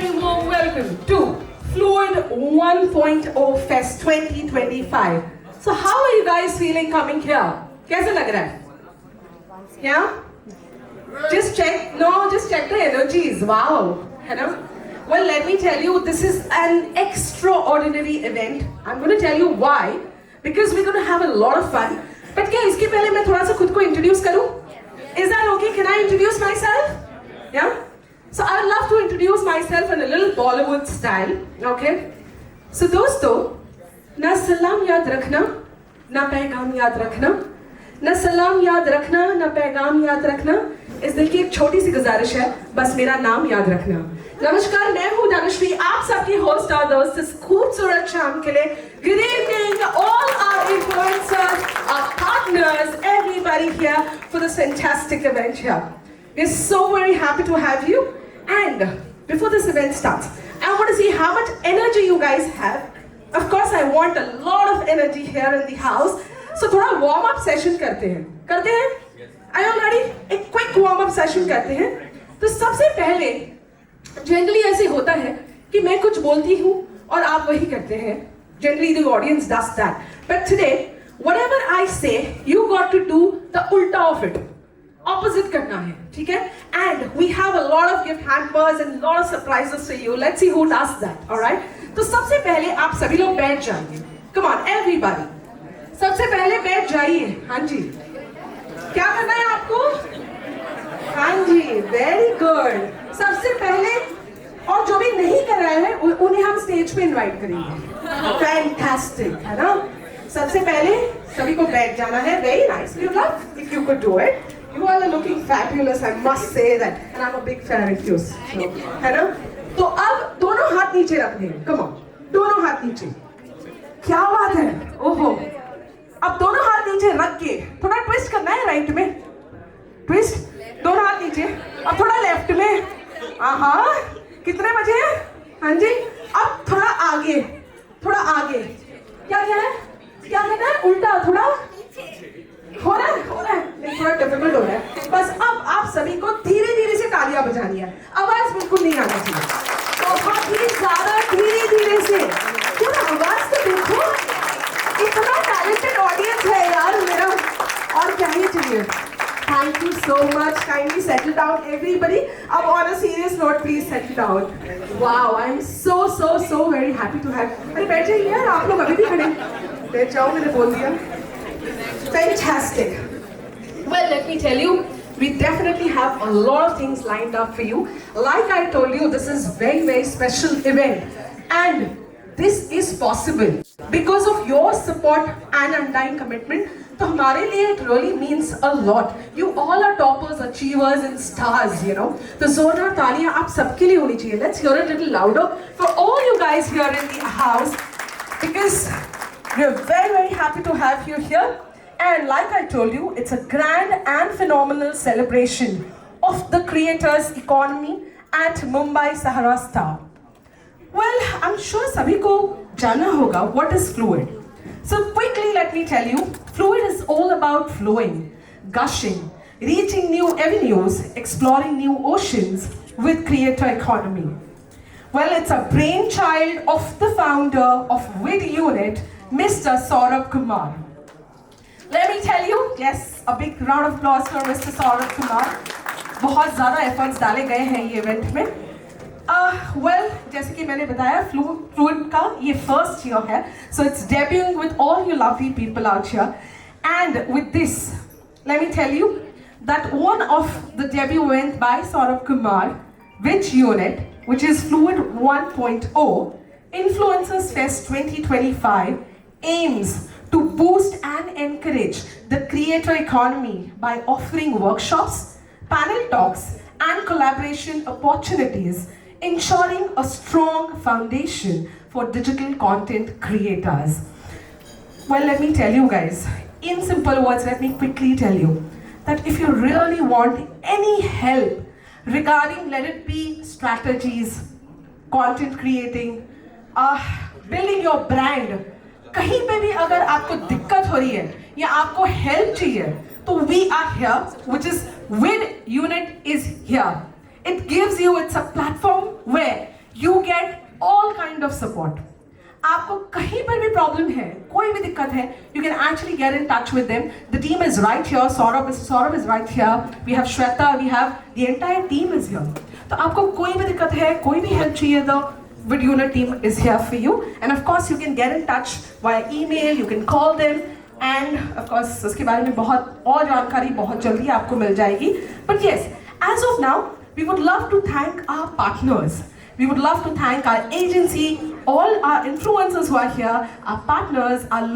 very warm welcome to Fluid 1.0 Fest 2025. So how are you guys feeling coming here? कैसा लग रहा है? Yeah? Just check the energies. Wow. Hello? Well, let me tell you, this is an extraordinary event. I'm going to tell you why. Because we're going to have a lot of fun. But क्या इसके पहले मैं थोड़ा सा खुद को introduce करूँ? Is that okay? Can I introduce myself? Yeah? So I would love to introduce myself in a little Bollywood style. Okay? So दोस्तों, ना सलाम याद रखना, ना पैगाम याद रखना, ना सलाम याद रखना, ना पैगाम याद रखना, इस दिल की एक छोटी सी गुजारिश है, बस मेरा नाम याद रखना। नमस्कार, मैं हूँ धनुश्री, आप सबकी होस्ट और दोस्त इस खूबसूरत शाम के लिए। Good evening, all our influencers, our partners, everybody here for this fantastic event here. We're so very happy to have you. And before this event starts, I want to see how much energy you guys have. Of course, I want a lot of energy here in the house. So थोड़ा warm up session करते हैं? Are you ready? एक quick warm up session करते हैं. तो सबसे पहले generally ऐसे होता है कि मैं कुछ बोलती हूँ और आप वही करते हैं. Generally the audience does that. But today, whatever I say, you got to do the ulta of it. Opposite करना है, ठीक है? And we have a lot of gift hampers and a lot of surprises for you. Let's see who does that. All right? तो सबसे पहले आप सभी लोग बैठ जाइए. Come on, everybody. सबसे पहले बैठ जाइए. हाँ जी. क्या करना है आपको? हाँ जी. Very good. सबसे पहले और जो भी नहीं कर रहे हैं उन्हें हम स्टेज पे इनवाइट करेंगे. Fantastic, है ना? सबसे पहले सभी को बैठ जाना है. Very nice. You love if you could do it. You all are looking fabulous. I must say that, and I'm a big fan of yours. So, है ना? तो अब दोनों हाथ नीचे रखने हैं. Come on. दोनों हाथ नीचे. क्या बात है? ओहो. अब दोनों हाथ नीचे रख के थोड़ा ट्विस्ट करना है राइट में. ट्विस्ट. दोनों हाथ नीचे. अब थोड़ा लेफ्ट में. हाँ. कितने बजे हैं? हाँ जी. अब थोड़ा आगे. थोड़ा आगे. क्या क्या है? क्या कहना है? उल्टा थोड़ा. हो रहा है लेकिन थोड़ा डिफिकल्ट हो रहा है. बस अब आप सभी को धीरे धीरे से तालियां बजानी है. आवाज बिल्कुल नहीं आना चाहिए. बहुत ही ज्यादा धीरे धीरे से. पूरा आवाज तो देखो. इतना टैलेंटेड ऑडियंस है यार मेरा. और क्या ही चाहिए. Thank you so much. Kindly settle down, everybody. अब on a serious note, please settle down. Wow, I'm so very happy to have. अरे बैठ जाइए यार. आप लोग अभी भी खड़े. बैठ जाओ. मैंने बोल दिया. Fantastic. Well, let me tell you, we definitely have a lot of things lined up for you. Like I told you, this is very special event, and this is possible because of your support and undying commitment. तो हमारे लिए it really means a lot. You all are toppers, achievers, and stars. You know. तो जोरदार तालियां आप सबके लिए होनी चाहिए. Let's hear it a little louder for all you guys here in the house, because We're very, very happy to have you here. And like I told you, it's a grand and phenomenal celebration of the creators' economy at Mumbai Sahara Star. Well, I'm sure sabhi ko jana hoga what is fluid. So quickly let me tell you, fluid is all about flowing, gushing, reaching new avenues, exploring new oceans with creator economy. Well, it's a brainchild of the founder of WID Unit, Mr. Saurabh Kumar. Let me tell you, yes, a big round of applause for Mr. Saurabh Kumar. बहुत ज़्यादा efforts डाले गए हैं ये event में. Well, जैसे कि मैंने बताया, Fluid का ये first year है, so it's debuting with all you lovely people out here. And with this, let me tell you that one of the debut went by Saurabh Kumar, which unit, which is Fluid 1.0, Influencers Fest 2025, aims to boost and encourage the creator economy by offering workshops, panel talks, and collaboration opportunities, ensuring a strong foundation for digital content creators. Well, let me tell you guys, in simple words, let me quickly tell you that if you really want any help regarding, let it be strategies, content creating, building your brand, कहीं पे भी अगर आपको दिक्कत हो रही है या आपको help चाहिए, तो we are here, which is WID Unit is here. It gives you, it's a platform where you get all kind of support. आपको कहीं पर भी प्रॉब्लम है, कोई भी दिक्कत है, you can actually get in touch with them. The team is right here. Mr. Saurabh is right here. We have Shweta. We have the entire team is here. तो आपको कोई भी दिक्कत है, कोई भी help चाहिए, the WID Unit team is here for you. And of course, you can get in touch via email. You can call them. And of course, उसके बारे में बहुत और जानकारी बहुत जल्दी आपको मिल जाएगी. But yes, as of now, we would love to thank our partners. We would love to thank our agency, all our influencers who are here, our partners, our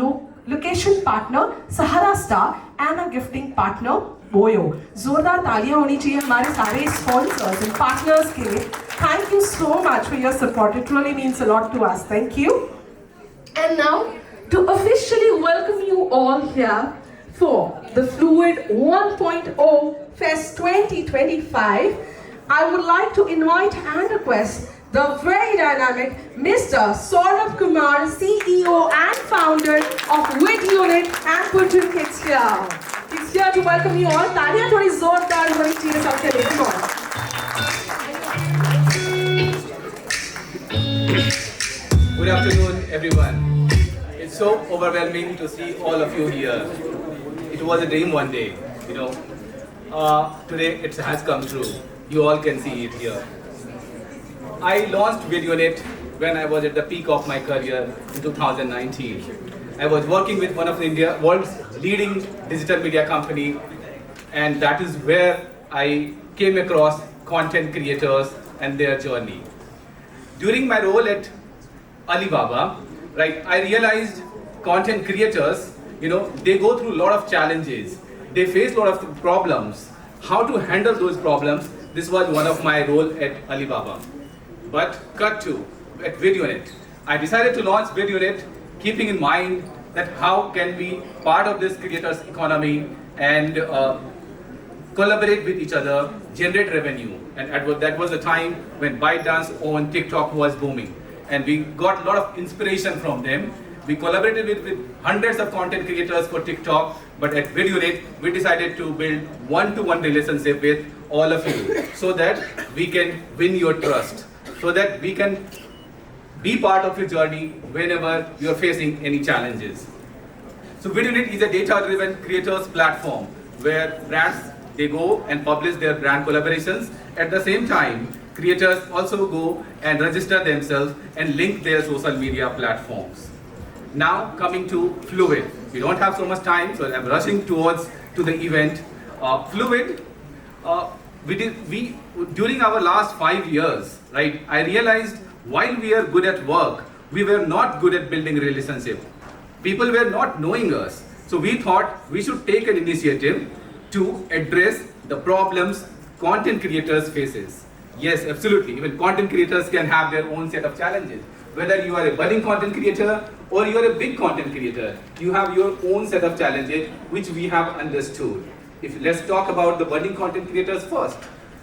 location partner, Sahara Star, and our gifting partner, Boyo. जोरदार तालियां होनी चाहिए हमारे सारे sponsors and partners के लिए. Thank you so much for your support. It really means a lot to us. Thank you. And now, to officially welcome you all here for the Fluid 1.0 Fest 2025, I would like to invite and request the very dynamic Mr. Saurabh Kumar, CEO and founder of WID Unit and Putun Kids here. He's here to welcome you all. तालियां थोड़ी जोरदार होनी चाहिए सबके लिए. Come on. Good afternoon, everyone. It's so overwhelming to see all of you here. It was a dream one day, you know. Today it has come true. You all can see it here. I launched WID Unit when I was at the peak of my career in 2019. I was working with one of the world's leading digital media company, and that is where I came across content creators and their journey. During my role at Alibaba, right, I realized content creators, you know, they go through a lot of challenges. They face a lot of problems. How to handle those problems, this was one of my role at Alibaba. But cut to, at WID Unit, I decided to launch WID Unit keeping in mind that how can we part of this creators economy and collaborate with each other, generate revenue. And that was the time when ByteDance on TikTok was booming. And we got a lot of inspiration from them. We collaborated with hundreds of content creators for TikTok, but at WID Unit, we decided to build one-to-one relationship with all of you so that we can win your trust, so that we can be part of your journey whenever you are facing any challenges. So WID Unit is a data-driven creators platform where brands, they go and publish their brand collaborations. At the same time, creators also go and register themselves and link their social media platforms. Now coming to Fluid. We don't have so much time, so I'm rushing to the event. Fluid, during our last 5 years, right, I realized while we are good at work, we were not good at building relationship. People were not knowing us. So we thought we should take an initiative to address the problems content creators faces. Yes, absolutely. Even content creators can have their own set of challenges. whether you are a budding content creator or you are a big content creator, you have your own set of challenges which we have understood. Let's talk about the budding content creators first.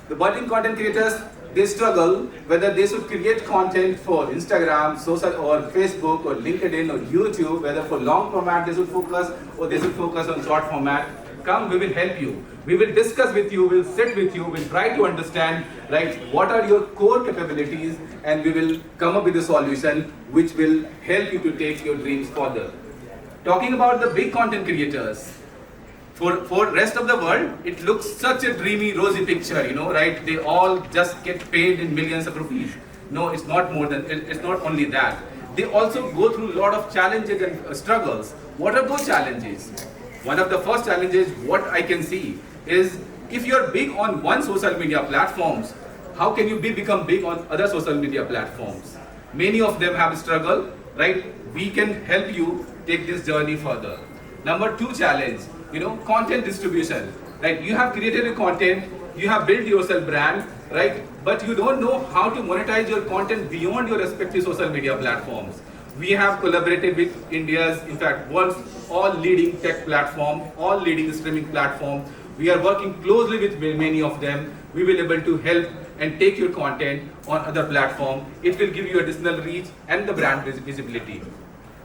The budding content creators, they struggle whether they should create content for Instagram, social or Facebook or LinkedIn or YouTube, whether for long format they should focus or they should focus on short format. Come, we will help you. We will discuss with you, we'll sit with you, we'll try to understand, right, what are your core capabilities, and we will come up with a solution which will help you to take your dreams further. Talking about the big content creators, for rest of the world, it looks such a dreamy, rosy picture, you know, right? They all just get paid in millions of rupees. No, it's not more than, it's not only that. They also go through a lot of challenges and struggles. What are those challenges? One of the first challenges, what I can see, is if you're big on one social media platforms, how can you become big on other social media platforms? Many of them have struggled, right? We can help you take this journey further. Number two challenge, you know, content distribution, right? You have created a content, you have built yourself brand, right? But you don't know how to monetize your content beyond your respective social media platforms. We have collaborated with India's, in fact, world's all leading tech platform, all leading streaming platform. We are working closely with many of them. We will be able to help and take your content on other platforms. It will give you additional reach and the brand visibility.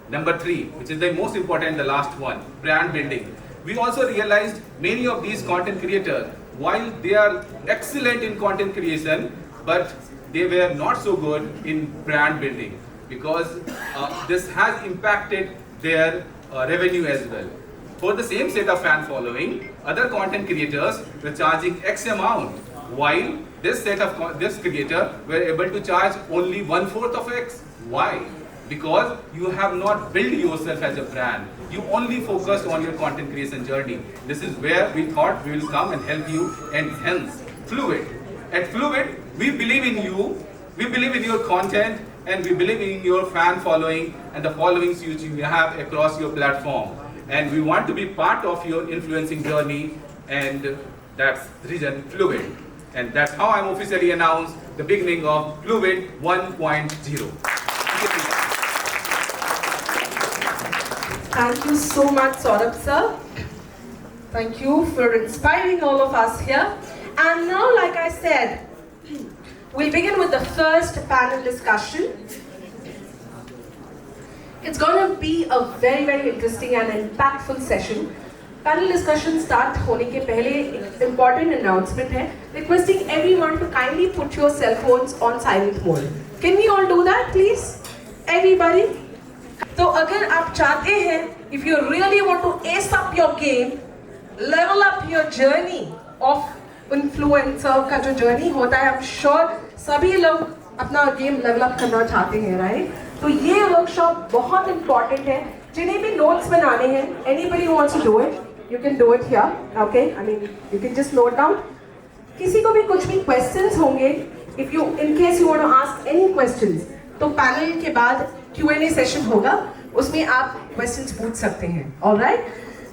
Number three, which is the most important, the last one, brand building. We also realized many of these content creators, while they are excellent in content creation, but they were not so good in brand building, because this has impacted their revenue as well. For the same set of fan following, other content creators were charging X amount, while this creator were able to charge only 1/4 of X. Why? Because you have not built yourself as a brand. You only focused on your content creation journey. This is where we thought we will come and help you, and hence Fluid. At Fluid, we believe in you, we believe in your content, and we believe in your fan following and the followings you have across your platform. And we want to be part of your influencing journey, and that's the reason Fluid. And that's how I'm officially announced the beginning of Fluid 1.0. Thank you so much, Saurabh sir. Thank you for inspiring all of us here. And now, like I said, we'll begin with the first panel discussion. It's going to be a very, very interesting and impactful session. Panel discussion start होने के पहले एक important announcement है, requesting everyone to kindly put your cell phones on silent mode. Can we all do that, please? Everybody? तो अगर आप चाहते हैं, if you really want to ace up your game, level up your journey of influencer का जो journey होता है, I'm sure सभी लोग अपना game level up करना चाहते हैं, right? तो ये workshop बहुत important है. जिन्हें भी notes बनाने हैं, anybody who wants to do it, you can do it here, okay? I mean, you can just note down. किसी को भी कुछ भी questions होंगे, if you, in case you want to ask any questions, तो panel के बाद Q&A session होगा, उसमें आप questions पूछ सकते हैं, all right?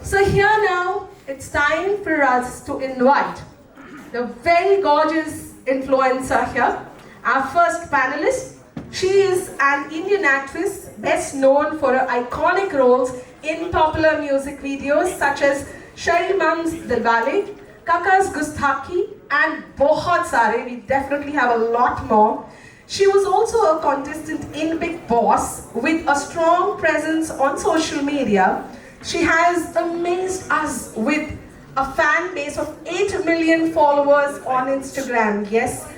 So here now, it's time for us to invite the very gorgeous influencer here, our first panelist. She is an Indian actress, best known for her iconic roles in popular music videos such as Shari Mam's Dilwale, Kaka's Gustaki, and बहुत सारे. We definitely have a lot more. She was also a contestant in Bigg Boss with a strong presence on social media. She has amazed us with a fan base of 8 million followers on Instagram. Yes,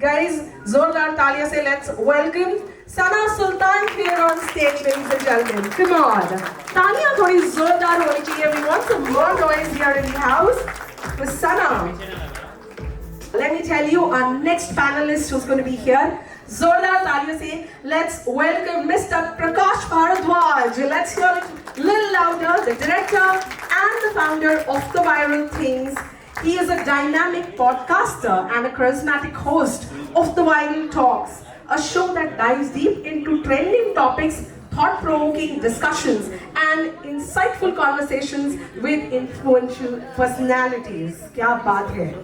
guys, zordar taaliyan se let's welcome Sana Sultan here on stage, ladies and gentlemen. Come on, taaliyan thodi zordar honi chahiye. We want some more noise here in the house with Sana. Let me tell you, our next panelist who's going to be here, zordar taaliyan se let's welcome Mr. Prakash Bharadwaj. Let's hear it a little louder. The director and the founder of The Viral Things. He is a dynamic podcaster and a charismatic host of The Viral Talks, a show that dives deep into trending topics, thought-provoking discussions, and insightful conversations with influential personalities. Kya baat hai?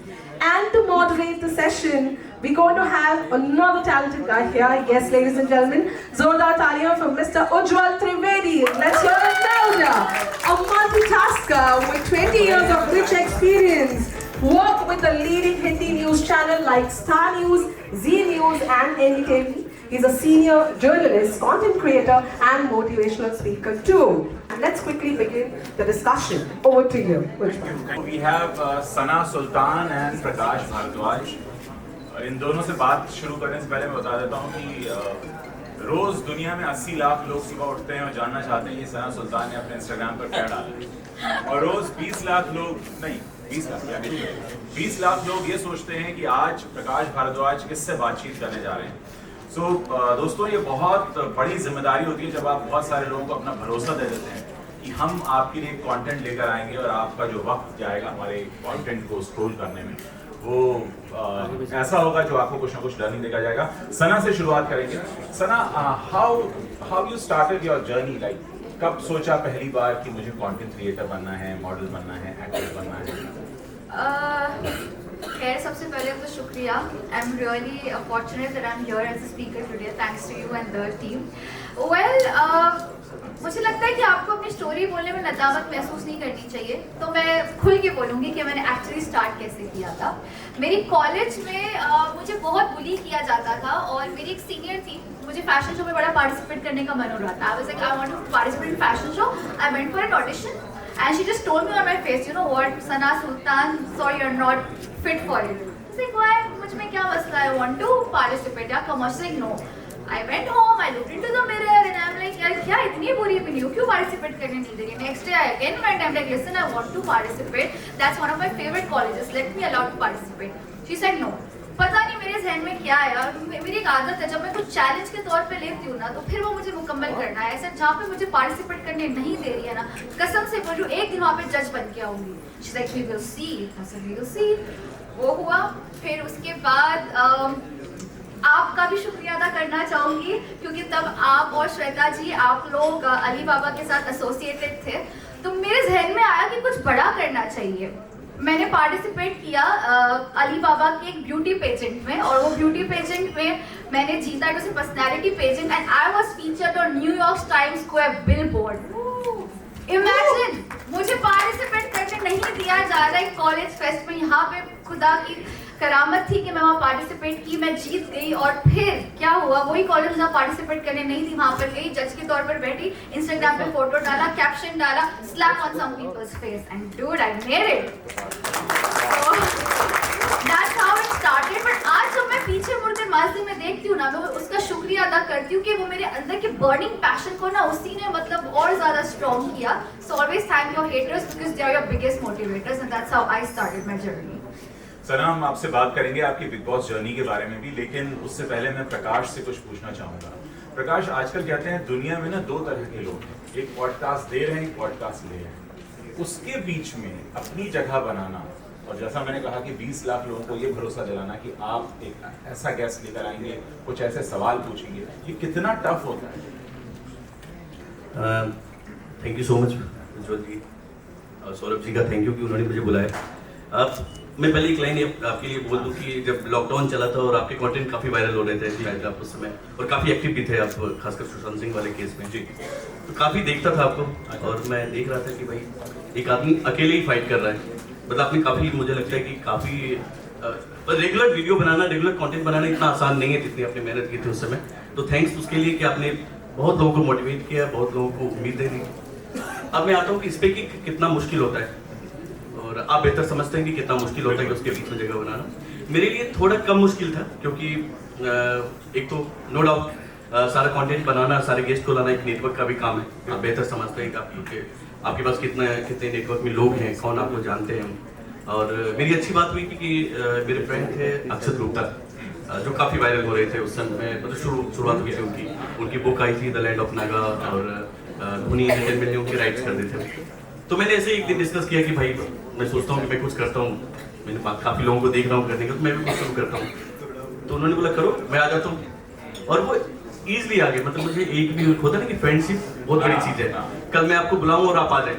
And to moderate the session, we're going to have another talented guy here. Yes, ladies and gentlemen, Zordar Taaliyan for Mr. Ujjwal Trivedi. Let's hear it louder. A multitasker with 20 years of rich experience. Worked with the leading Hindi news channel like Star News, Zee News and NDTV. He's a senior journalist, content creator and motivational speaker too. And let's quickly begin the discussion. Over to you, Ujjwal. We have Sana Sultan and Prakash Bharadwaj. इन दोनों से बात शुरू करने से पहले मैं बता देता हूँ कि रोज दुनिया में 80 लाख लोग सुबह उठते हैं और जानना चाहते हैं कि सना सुल्तान ने अपने इंस्टाग्राम पर क्या डाला है, और रोज 20 लाख लोग नहीं 20 लाख लोग ये सोचते हैं कि आज प्रकाश भारद्वाज किससे बातचीत करने जा रहे हैं। सो दोस्तों, ये बहुत बड़ी जिम्मेदारी होती है जब आप बहुत सारे लोगों को अपना भरोसा दे देते हैं कि हम आपके लिए कंटेंट लेकर आएंगे और आपका जो वक्त जाएगा हमारे कंटेंट को स्क्रॉल करने में वो ऐसा होगा जो आपको कुछ ना कुछ लर्निंग देगा जाएगा। सना से शुरुआत करेंगे। Sana, how you started your journey, like कब सोचा पहली बार कि मुझे कंटेंट क्रिएटर बनना है, मॉडल बनना है, एक्टर बनना है? खैर, सबसे पहले तो शुक्रिया। I am really fortunate that I am here as a speaker today, thanks to you and the team. Well, मुझे लगता है कि आपको अपनी स्टोरी बोलने में नदामत महसूस नहीं करनी चाहिए, तो मैं खुल के बोलूँगी कि मैंने एक्चुअली स्टार्ट कैसे किया था। मेरी कॉलेज में मुझे बहुत बुली किया जाता था और मेरी एक सीनियर थी, मुझे फैशन शो में बड़ा पार्टिसिपेट करने का मन हो रहा था। I was like, I want to participate in fashion show. I went for an audition and she just told me on my face, you know what, Sana Sultan, sorry you're not fit for it. I was like, why? मुझ में क्या मसला है? I want to participate. Yeah, come on. She's like, no. I went home, I looked into the mirror and I'm like, यार क्या इतनी बुरी बनी हो, क्यों participate करने नहीं दे रही? Next day I again went, I'm like, listen, I want to participate. That's one of my favorite colleges. Let me allow to participate. She said no. पता नहीं मेरे जहन में क्या है यार, मेरी एक आदत है जब मैं कुछ चैलेंज के तौर पे लेती हूँ ना तो फिर वो मुझे मुकम्मल करना है। ऐसा जहाँ पे मुझे पार्टिसिपेट करने नहीं दे रही है ना, कसम से बोलूँ एक दिन वहाँ पे जज बन के आऊँगी। She's like, we will see. I said, we will see. वो हुआ। फिर उसके बाद आपका भी शुक्रिया अदा करना चाहूँगी क्योंकि तब आप और श्वेता जी, आप लोग अली बाबा के साथ एसोसिएटेड थे, तो मेरे जहन में आया कि कुछ बड़ा करना चाहिए। मैंने पार्टिसिपेट किया अली बाबा के एक ब्यूटी पेजेंट में, और वो ब्यूटी पेजेंट में मैंने जीता। It was a personality pageant and I was featured on New York Times Square billboard. Imagine, मुझे पार्टिसिपेट करने नहीं दिया जा रहा है कॉलेज फेस्ट में। यहाँ पे खुदा की करामत थी कि मैं वहाँ पार्टिसिपेट की, मैं जीत गई। और फिर क्या हुआ, वही कॉलेज जहाँ पार्टिसिपेट करने नहीं थी वहाँ पर गई, जज के तौर पर बैठी, इंस्टाग्राम पे फोटो डाला, कैप्शन डाला, slap on some people's face and dude I made it. That's how it started. But आज जब मैं पीछे मुड़कर माजी में देखती हूँ ना, मैं उसका शुक्रिया अदा करती हूँ कि वो मेरे अंदर के बर्निंग पैशन को ना उसी ने मतलब और ज्यादा स्ट्रॉन्ग किया। So always thank your haters because they are your biggest motivators and that's how I started my journey. Sana, हम आपसे बात करेंगे आपकी बिग बॉस जर्नी के बारे में भी, लेकिन उससे पहले मैं प्रकाश से कुछ पूछना चाहूँगा। प्रकाश, आजकल कहते हैं दुनिया में ना दो तरह के लोग हैं, एक पॉडकास्ट दे रहे हैं, एक पॉडकास्ट ले रहे हैं। उसके बीच में अपनी जगह बनाना, और जैसा मैंने कहा कि 20 लाख लोगों को ये भरोसा दिलाना कि आप एक ऐसा गेस्ट लेकर आएंगे, कुछ ऐसे सवाल पूछेंगे, ये कितना टफ होता है? थैंक यू सो मच उज्ज्वल जी और सौरभ जी का थैंक यू कि उन्होंने मुझे बुलाया। मैं पहले एक लाइन आपके लिए बोल दूं कि जब लॉकडाउन चला था और आपके कंटेंट काफ़ी वायरल हो रहे थे शायद आप उस समय, और काफ़ी एक्टिव भी थे आप, खासकर सुशांत सिंह वाले केस में जी, तो काफ़ी देखता था आपको। और मैं देख रहा था कि भाई एक आदमी अकेले ही फाइट कर रहा है, मतलब आपने काफ़ी, मुझे लगता है कि काफ़ी रेगुलर वीडियो बनाना, रेगुलर कंटेंट बनाना इतना आसान नहीं है जितनी आपने मेहनत की थी उस समय। तो थैंक्स उसके लिए कि आपने बहुत लोगों को मोटिवेट किया, बहुत लोगों को उम्मीदें दी। अब मैं आता हूँ कि इस पर कि कितना मुश्किल होता है, और आप बेहतर समझते हैं कि कितना मुश्किल होता है कि उसके बीच में जगह बनाना। मेरे लिए थोड़ा कम मुश्किल था क्योंकि एक तो नो डाउट सारा कंटेंट बनाना, सारे गेस्ट को लाना एक नेटवर्क का भी काम है। आप बेहतर समझते हैं कि आपके पास कितने नेटवर्क में लोग हैं, कौन आपको जानते हैं। और मेरी अच्छी बात हुई कि मेरे फ्रेंड थे अक्षत गुप्ता, जो काफ़ी वायरल हो रहे थे उस समय, मतलब शुरुआत हुई थी उनकी बुक आई थी द लैंड ऑफ नागा, और धोनी एंटरटेनमेंट ने उनके राइट्स कर दिए थे। तो मैंने ऐसे एक दिन डिस्कस किया कि भाई मैं सोचता हूँ कि मैं कुछ करता हूँ, मैंने काफ़ी लोगों को देख रहा हूँ करने का, तो मैं भी कुछ शुरू करता हूँ। तो उन्होंने बोला करो, मैं आ जाता हूँ, और वो ईजिली आ गए। मतलब मुझे एक भी होता ना कि फ्रेंडशिप बहुत बड़ी चीज़ है, कल मैं आपको बुलाऊँ और आप आ जाए,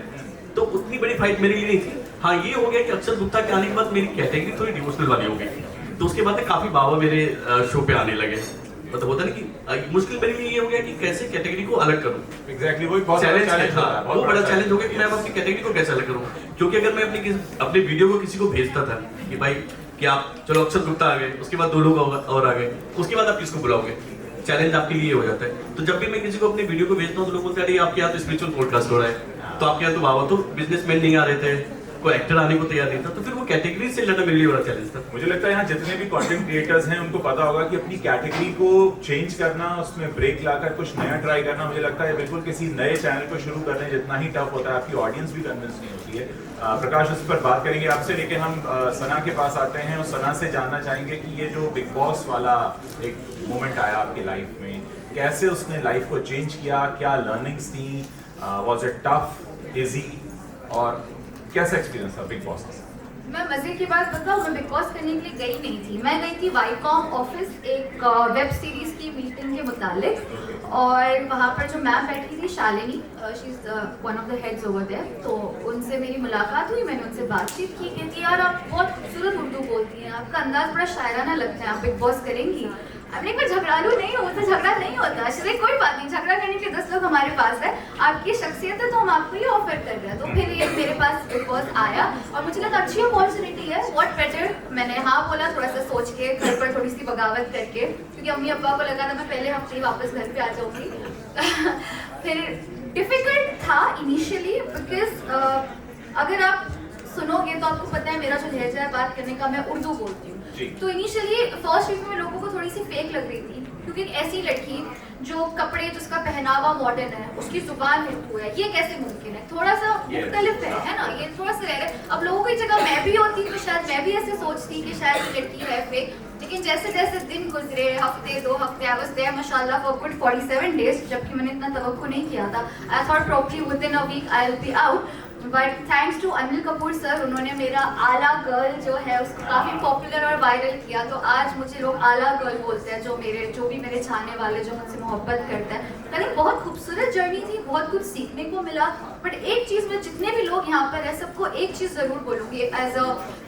तो उतनी बड़ी फाइट मेरे लिए नहीं थी। हाँ, ये हो गया कि अक्षत गुप्ता के आने के बाद मेरी कैटेगरी थोड़ी डिवोशनल वाली हो गई, तो उसके बाद काफी बाबा मेरे शो पे आने लगे। मतलब होता ना कि मुश्किल मेरे लिए ये हो गया कि कैसे कैटेगरी को अलग करूं। एग्जैक्टली वही बहुत चैलेंज चैलेंज था, वो बड़ा चैलेंज हो गया कि मैं अपनी कैटेगरी को कैसे अलग करूं। क्योंकि अगर मैं अपने वीडियो को किसी को भेजता था कि भाई कि आप चलो अक्षर गुप्ता आ गए, उसके बाद 2 लोग और आ गए, उसके बाद आप किसको बुलाओगे, चैलेंज आपके लिए हो जाता है। तो जब भी मैं किसी को अपने वीडियो को भेजता हूँ तो लोग बोलते हैं अरे आपके यहाँ तो स्पिरिचुअल पॉडकास्ट हो रहा है, तो आपके यहाँ तो बाबा तो बिजनेसमैन नहीं आ रहे थे, कोई एक्टर आने को तैयार नहीं था। तो फिर वो कैटेगरी से लड़ना मेरे लिए बड़ा चैलेंज था। मुझे लगता है यहाँ जितने भी कंटेंट क्रिएटर्स हैं उनको पता होगा कि अपनी कैटेगरी को चेंज करना, उसमें ब्रेक लाकर कुछ नया ट्राई करना, मुझे लगता है बिल्कुल किसी नए चैनल को शुरू करने जितना ही टफ होता है। आपकी ऑडियंस भी कन्विंस नहीं होती है। प्रकाश उस पर बात करेंगे आपसे, लेकिन हम सना के पास आते हैं और सना से जानना चाहेंगे कि ये जो बिग बॉस वाला एक मोमेंट आया आपकी लाइफ में, कैसे उसने लाइफ को चेंज किया, क्या लर्निंग्स थी, वाज इट टफ, इजी, और कैसा एक्सपीरियंस था बिग बॉस का? मैं मजे की बात बताऊं, मैं बिग बॉस करने के लिए गई नहीं थी। मैं गई थी वाईकॉम ऑफिस एक वेब सीरीज की मीटिंग के मुतालिक, और वहाँ पर जो मैम बैठी थी Shalini, she is one of the heads over there, तो उनसे मेरी मुलाकात हुई। मैंने उनसे बातचीत की, कहती यार आप बहुत खूबसूरत उर्दू बोलती हैं, आपका अंदाज बड़ा शायराना लगता है, आप बिग बॉस करेंगी? हमने कोई झगड़ालू नहीं होता, झगड़ा नहीं होता। चलिए कोई बात नहीं, झगड़ा करने के लिए 10 लोग हमारे पास है, आपकी शख्सियत है तो हम आपको ये ऑफर कर रहे हैं। तो फिर ये मेरे पास बिग बॉस आया और मुझे लगा अच्छी अपॉर्चुनिटी है, व्हाट बेटर। मैंने हाँ बोला थोड़ा सा सोच के, घर पर थोड़ी सी बगावत करके, क्योंकि अम्मी अब्बा को लगा था मैं पहले हफ्ते ही वापस घर पे आ जाऊंगी। फिर डिफिकल्ट था इनिशियली, बिकॉज अगर आप सुनोगे तो आपको पता है मेरा जो लहजा है बात करने का, मैं उर्दू बोलती हूँ। तो इनिशियली फर्स्ट वीक में लोगों को थोड़ी सी फेक लग रही थी, क्योंकि एक ऐसी लड़की जो कपड़े, जिसका पहनावा मॉडर्न है, उसकी जुबान उर्दू है, ये कैसे मुमकिन है? थोड़ा सा मुख्तलिफ है ना, ये थोड़ा सा रह रहा है। अब लोगों की जगह मैं भी होती तो शायद मैं भी ऐसे सोचती कि शायद ये लड़की है फेक। लेकिन जैसे जैसे दिन गुजरे, हफ्ते 2 हफ्ते, आई वाज देयर माशाल्लाह फॉर गुड 47 डेज, जबकि मैंने इतना तवक्को नहीं किया था। I thought probably with in a week I will be out, but thanks to Anil Kapoor sir, उन्होंने मेरा आला गर्ल जो है उसको काफ़ी पॉपुलर और वायरल किया। तो आज मुझे लोग आला गर्ल बोलते हैं, जो भी मेरे चाहने वाले, जो मुझसे मोहब्बत करते हैं। कहीं बहुत खूबसूरत जर्नी थी, बहुत कुछ सीखने को मिला। बट एक चीज़ में, जितने भी लोग यहाँ पर हैं सबको एक चीज़ ज़रूर बोलूँगी, एज अ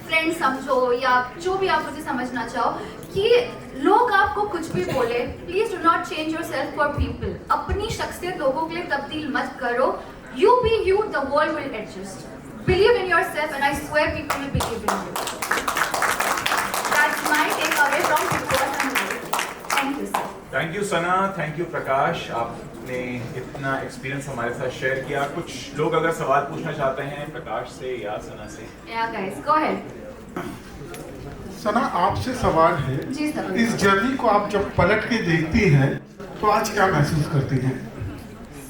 फ्रेंड समझो या जो भी आप मुझे समझना चाहो, कि लोग आपको कुछ भी बोले, please do not change your self for people. अपनी शख्सियत लोगों के लिए तब्दील मत करो। You be you, the world will adjust. Believe in yourself, and I swear people will believe in you. That's my takeaway from Big Boss and life. Thank you, sir. Thank you Sana, thank you Prakash, आपने इतना experience हमारे साथ share किया। कुछ लोग अगर सवाल पूछना चाहते हैं प्रकाश से या सना से। Yeah, guys, go ahead. सना, आपसे सवाल है, जी सर। इस जर्नी को आप जब पलट के देखती हैं तो आज क्या महसूस करती हैं?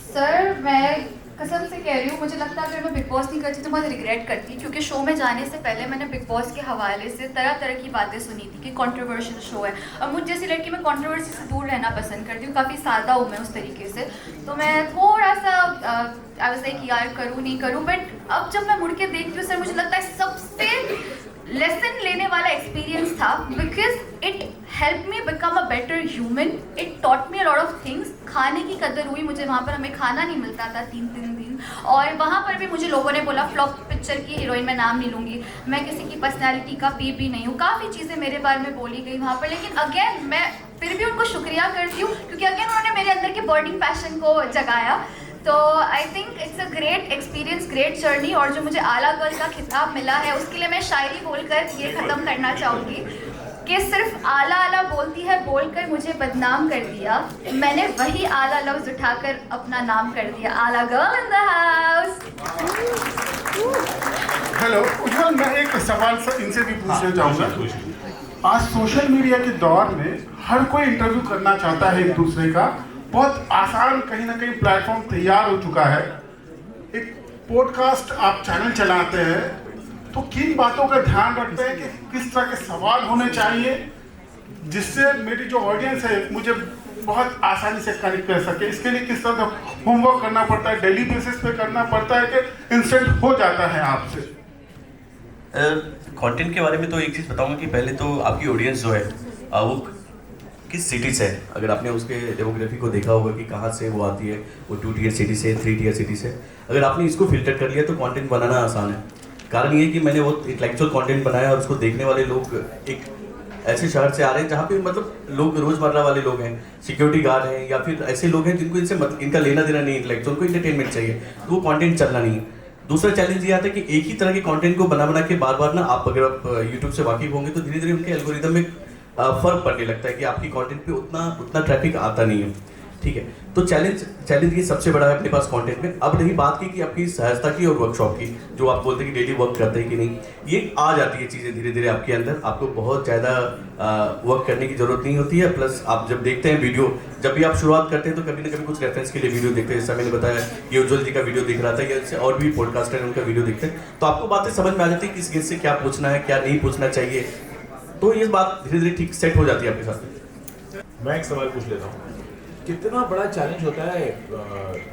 सर, मैं कसम से कह रही हूँ, मुझे लगता है अगर मैं बिग बॉस नहीं करती तो बहुत रिग्रेट करती, क्योंकि शो में जाने से पहले मैंने बिग बॉस के हवाले से तरह तरह की बातें सुनी थी कि कंट्रोवर्शियल शो है। और मुझ जैसी लड़की, मैं कंट्रोवर्सी से दूर रहना पसंद करती हूँ, काफ़ी सादा हूँ मैं उस तरीके से। तो मैं थोड़ा सा आई वाज लाइक यार करूँ नहीं करूँ, बट अब जब मैं मुड़ के देखती हूँ सर, मुझे लगता है सबसे लेसन लेने वाला एक्सपीरियंस था, because it help me become a better human. It taught me a lot of things. खाने की कदर हुई मुझे वहाँ पर, हमें खाना नहीं मिलता था 3-3 दिन, और वहाँ पर भी मुझे लोगों ने बोला फ्लॉप पिक्चर की हीरोइन, मैं नाम नहीं लूँगी, मैं किसी की पर्सनैलिटी का पी भी नहीं हूँ, काफ़ी चीज़ें मेरे बारे में बोली गई वहाँ पर। लेकिन अगेन मैं फिर भी उनको शुक्रिया करती हूँ, क्योंकि अगेन उन्होंने मेरे अंदर के बर्निंग पैशन को जगाया। तो I think it's a great experience, great journey. और जो मुझे आला गर्ल का खिताब मिला है, उसके लिए मैं शायरी बोलकर ये ख़त्म करना चाहूँगी कि सिर्फ आला आला बोलती है बोलकर मुझे बदनाम कर दिया, मैंने वही आला लफ्ज़ उठाकर अपना नाम कर दिया। आला girl in the house. Hello Ujjwal, मैं एक सवाल इनसे भी पूछना चाहूँगा। आज सोशल मीडिया के दौर में हर कोई इंटरव्यू करना चाहता है एक दूसरे का, बहुत आसान कहीं ना कहीं प्लेटफॉर्म तैयार हो चुका है। एक पॉडकास्ट आप चैनल चलाते हैं, तो किन बातों का ध्यान रखते हैं कि किस तरह के सवाल होने चाहिए जिससे मेरी जो ऑडियंस है मुझे बहुत आसानी से कनेक्ट कर सके? इसके लिए किस तरह का होमवर्क करना पड़ता है, डेली बेसिस पे करना पड़ता है कि इंस्टेंट हो जाता है आपसे? कंटेंट के बारे में तो एक चीज़ बताऊंगा कि पहले तो आपकी ऑडियंस जो है वो किस सिटी से है। अगर आपने उसके डेमोग्राफी को देखा होगा कि कहाँ से वो आती है, वो 2 टियर सिटी से, 3 टियर सिटी से। अगर आपने इसको फिल्टर कर लिया तो कंटेंट बनाना आसान है। कारण ये है कि मैंने वो इंटेलेक्चुअल कंटेंट बनाया और उसको देखने वाले लोग एक ऐसे शहर से आ रहे हैं जहाँ पे मतलब लोग रोजमर्रा वाले लोग हैं, सिक्योरिटी गार्ड हैं या फिर ऐसे लोग हैं जिनको इनका लेना देना नहीं इंटेलेक्ट, उनको इंटरटेनमेंट चाहिए, तो वो कंटेंट चलना नहीं है। दूसरा चैलेंज ये आता है कि एक ही तरह के कंटेंट को बना के बार बार ना आप अगर आप यूट्यूब से वाकिफ होंगे तो धीरे धीरे उनके एल्गोरिदम में फर्क पड़ने लगता है कि आपकी कंटेंट पे उतना ट्रैफिक आता नहीं है, ठीक है। तो चैलेंज ये सबसे बड़ा है अपने पास कंटेंट में। अब रही बात की कि आपकी सहजता की और वर्कशॉप की, जो आप बोलते हैं कि डेली वर्क करते हैं कि नहीं, ये आ जाती है चीज़ें धीरे धीरे आपके अंदर, आपको बहुत ज़्यादा वर्क करने की जरूरत नहीं होती है। प्लस आप जब देखते हैं वीडियो, जब भी आप शुरुआत करते हैं तो कभी ना कभी कुछ रेफरेंस के लिए वीडियो देखते हैं, जैसा मैंने बताया ये उज्ज्वल जी का वीडियो देख रहा था, या और भी पॉडकास्टर हैं उनका वीडियो देखते हैं, तो आपको बातें समझ में आ जाती है किस गेस्ट से क्या पूछना है, क्या नहीं पूछना चाहिए, तो ये बात धीरे धीरे ठीक सेट हो जाती है आपके साथ। मैं एक सवाल पूछ लेता हूँ, कितना बड़ा चैलेंज होता है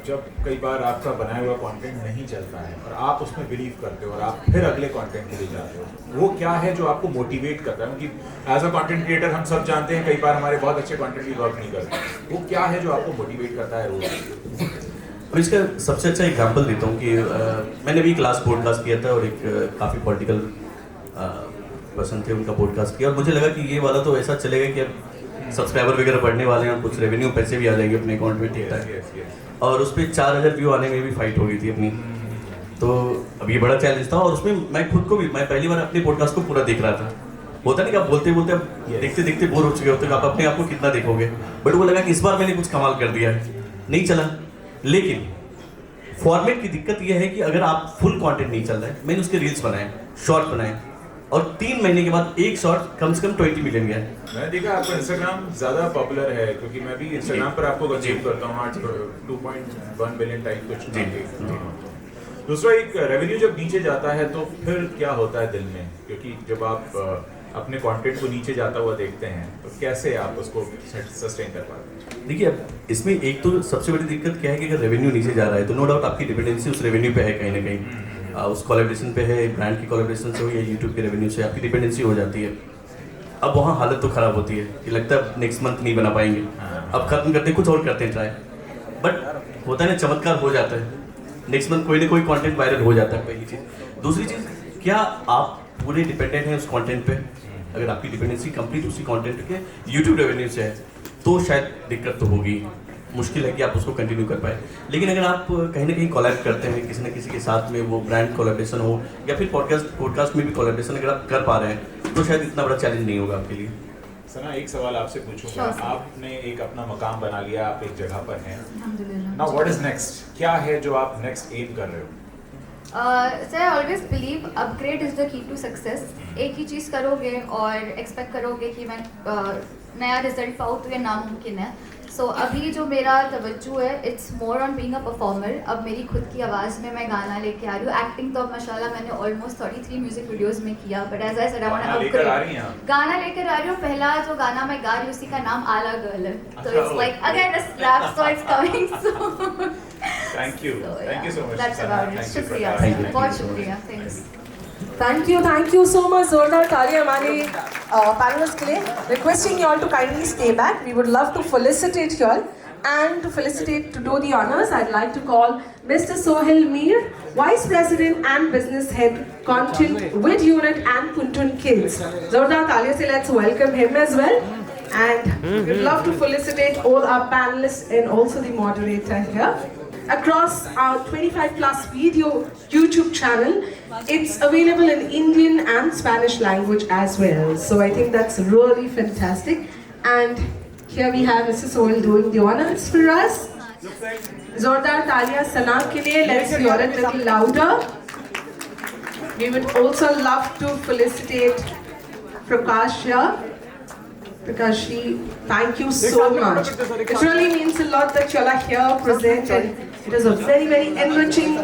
जब कई बार आपका बनाया हुआ कंटेंट नहीं चलता है और आप उसमें बिलीव करते हो और आप फिर अगले कंटेंट के लिए जाते हो, वो क्या है जो आपको मोटिवेट करता है? क्योंकि एज अ कंटेंट क्रिएटर हम सब जानते हैं कई बार हमारे बहुत अच्छे कंटेंट भी वर्क नहीं करते, वो क्या है जो आपको मोटिवेट करता है रोज? अब इसका सबसे अच्छा एग्जाम्पल देता हूँ कि मैंने भी एक लास्ट पॉडकास्ट किया था और एक काफ़ी पॉलिटिकल पर्सन थे, उनका पॉडकास्ट किया और मुझे लगा कि ये वाला तो ऐसा चलेगा कि अब सब्सक्राइबर वगैरह बढ़ने वाले हैं और कुछ रेवेन्यू पैसे भी आ जाएंगे अपने अकाउंट में, ठीक है। और उस पर 4000 व्यू आने में भी फाइट हो गई थी अपनी, तो अब ये बड़ा चैलेंज था। और उसमें मैं खुद को भी, मैं पहली बार अपने पॉडकास्ट को पूरा देख रहा था। होता नहीं कि आप बोलते बोलते अब देखते देखते बोर हो चुके होते, आप अपने आप को कितना देखोगे, बट वो लगा कि इस बार मैंने कुछ कमाल कर दिया है, नहीं चला। लेकिन फॉर्मेट की दिक्कत यह है कि अगर आप फुल कंटेंट नहीं चल रहा है, मैंने उसके रील्स बनाए, शॉर्ट बनाए और 3 महीने के बाद एक शॉर्ट कम से कम 20 मिलियन गया। मैंने देखा आपका इंस्टाग्राम ज़्यादा पॉपुलर है, क्योंकि मैं भी इंस्टाग्राम पर आपको कंज्यूम करता हूँ, आज 2.1 बिलियन टाइप कुछ। दूसरा, एक रेवेन्यू जब नीचे जाता है तो फिर क्या होता है दिल में? क्योंकि जब आप अपने कंटेंट को नीचे जाता हुआ देखते हैं तो कैसे आप उसको सस्टेन कर पाते हैं? देखिए, अब इसमें एक तो सबसे बड़ी दिक्कत क्या है कि अगर रेवेन्यू नीचे जा रहा है तो नो डाउट आपकी डिपेंडेंसी उस रेवेन्यू पे है, कहीं ना कहीं उस कोलैबोरेशन पे है, ब्रांड की कोलैबोरेशन से हो या यूट्यूब के रेवेन्यू से आपकी डिपेंडेंसी हो जाती है। अब वहाँ हालत तो ख़राब होती है कि लगता है नेक्स्ट मंथ नहीं बना पाएंगे, अब खत्म करते हैं, कुछ और करते हैं ट्राई, बट होता है ना, चमत्कार हो जाता है, नेक्स्ट मंथ कोई ना कोई कंटेंट वायरल हो जाता है, पहली चीज़। दूसरी चीज़, क्या आप पूरे डिपेंडेंट हैं उस कंटेंट पे? अगर आपकी डिपेंडेंसी कंप्लीट उसी कंटेंट के यूट्यूब रेवेन्यू से है तो शायद दिक्कत तो होगी, मुश्किल है कि आप उसको कंटिन्यू कर पाए। लेकिन अगर आप कहीं ना कहीं कोलैब करते हैं किसी न किसी के साथ में, वो ब्रांड कोलैबोरेशन हो या फिर पॉडकास्ट में भी कोलैबोरेशन अगर आप कर पा रहे हैं तो शायद इतना बड़ा चैलेंज नहीं होगा आपके लिए। सना, एक सवाल आपसे पूछूंगा। आपने एक अपना मकाम बना लिया, आप एक जगह पर हैं, अल्हम्दुलिल्लाह। Now what is next? क्या है जो आप नेक्स्ट एम कर रहे हो? Sir, I always believe upgrade is the key to success. एक ही चीज़ करोगे और एक्सपेक्ट करोगे कि मैं नया रिजल्ट पाऊँ तो ये नामुमकिन है। सो अभी जो मेरा तवज्जो है, it's more on being a performer. अब मेरी खुद की आवाज़ में मैं गाना लेके आ रही हूँ। एक्टिंग तो अब माशाल्लाह मैंने ऑलमोस्ट 33 म्यूजिक वीडियोस में किया, but as I said I want to upgrade. गाना लेकर आ रही हूँ। पहला जो गाना मैं गा रही हूँ उसी का नाम आला गर्ल है, तो it's like again a slap, so it's coming soon. Thank you so much. That's about it. शुक्रिया, बहुत शुक्रिया, thanks. Thank you so much. जोरदार तालियां हमारे panelists के लिए. Requesting you all to kindly stay back. We would love to felicitate you all. And to felicitate, to do the honors, I'd like to call Mr. Sohail Mir, Vice President and Business Head, Content with Unit and Puntun Kids. Zoردar taaliyan se let's welcome him as well. And we'd love to felicitate all our panelists and also the moderator here. Across our 25 plus video YouTube channel, it's available in Indian and Spanish language as well. So I think that's really fantastic. And here we have Mr. Sohail doing the honors for us. Zordar taaliyan Sana ke liye. Let's hear it a little louder. We would also love to felicitate Prakash here. Prakash ji, thank you so much. It really means a lot that you all are here present, and it is a very, very enriching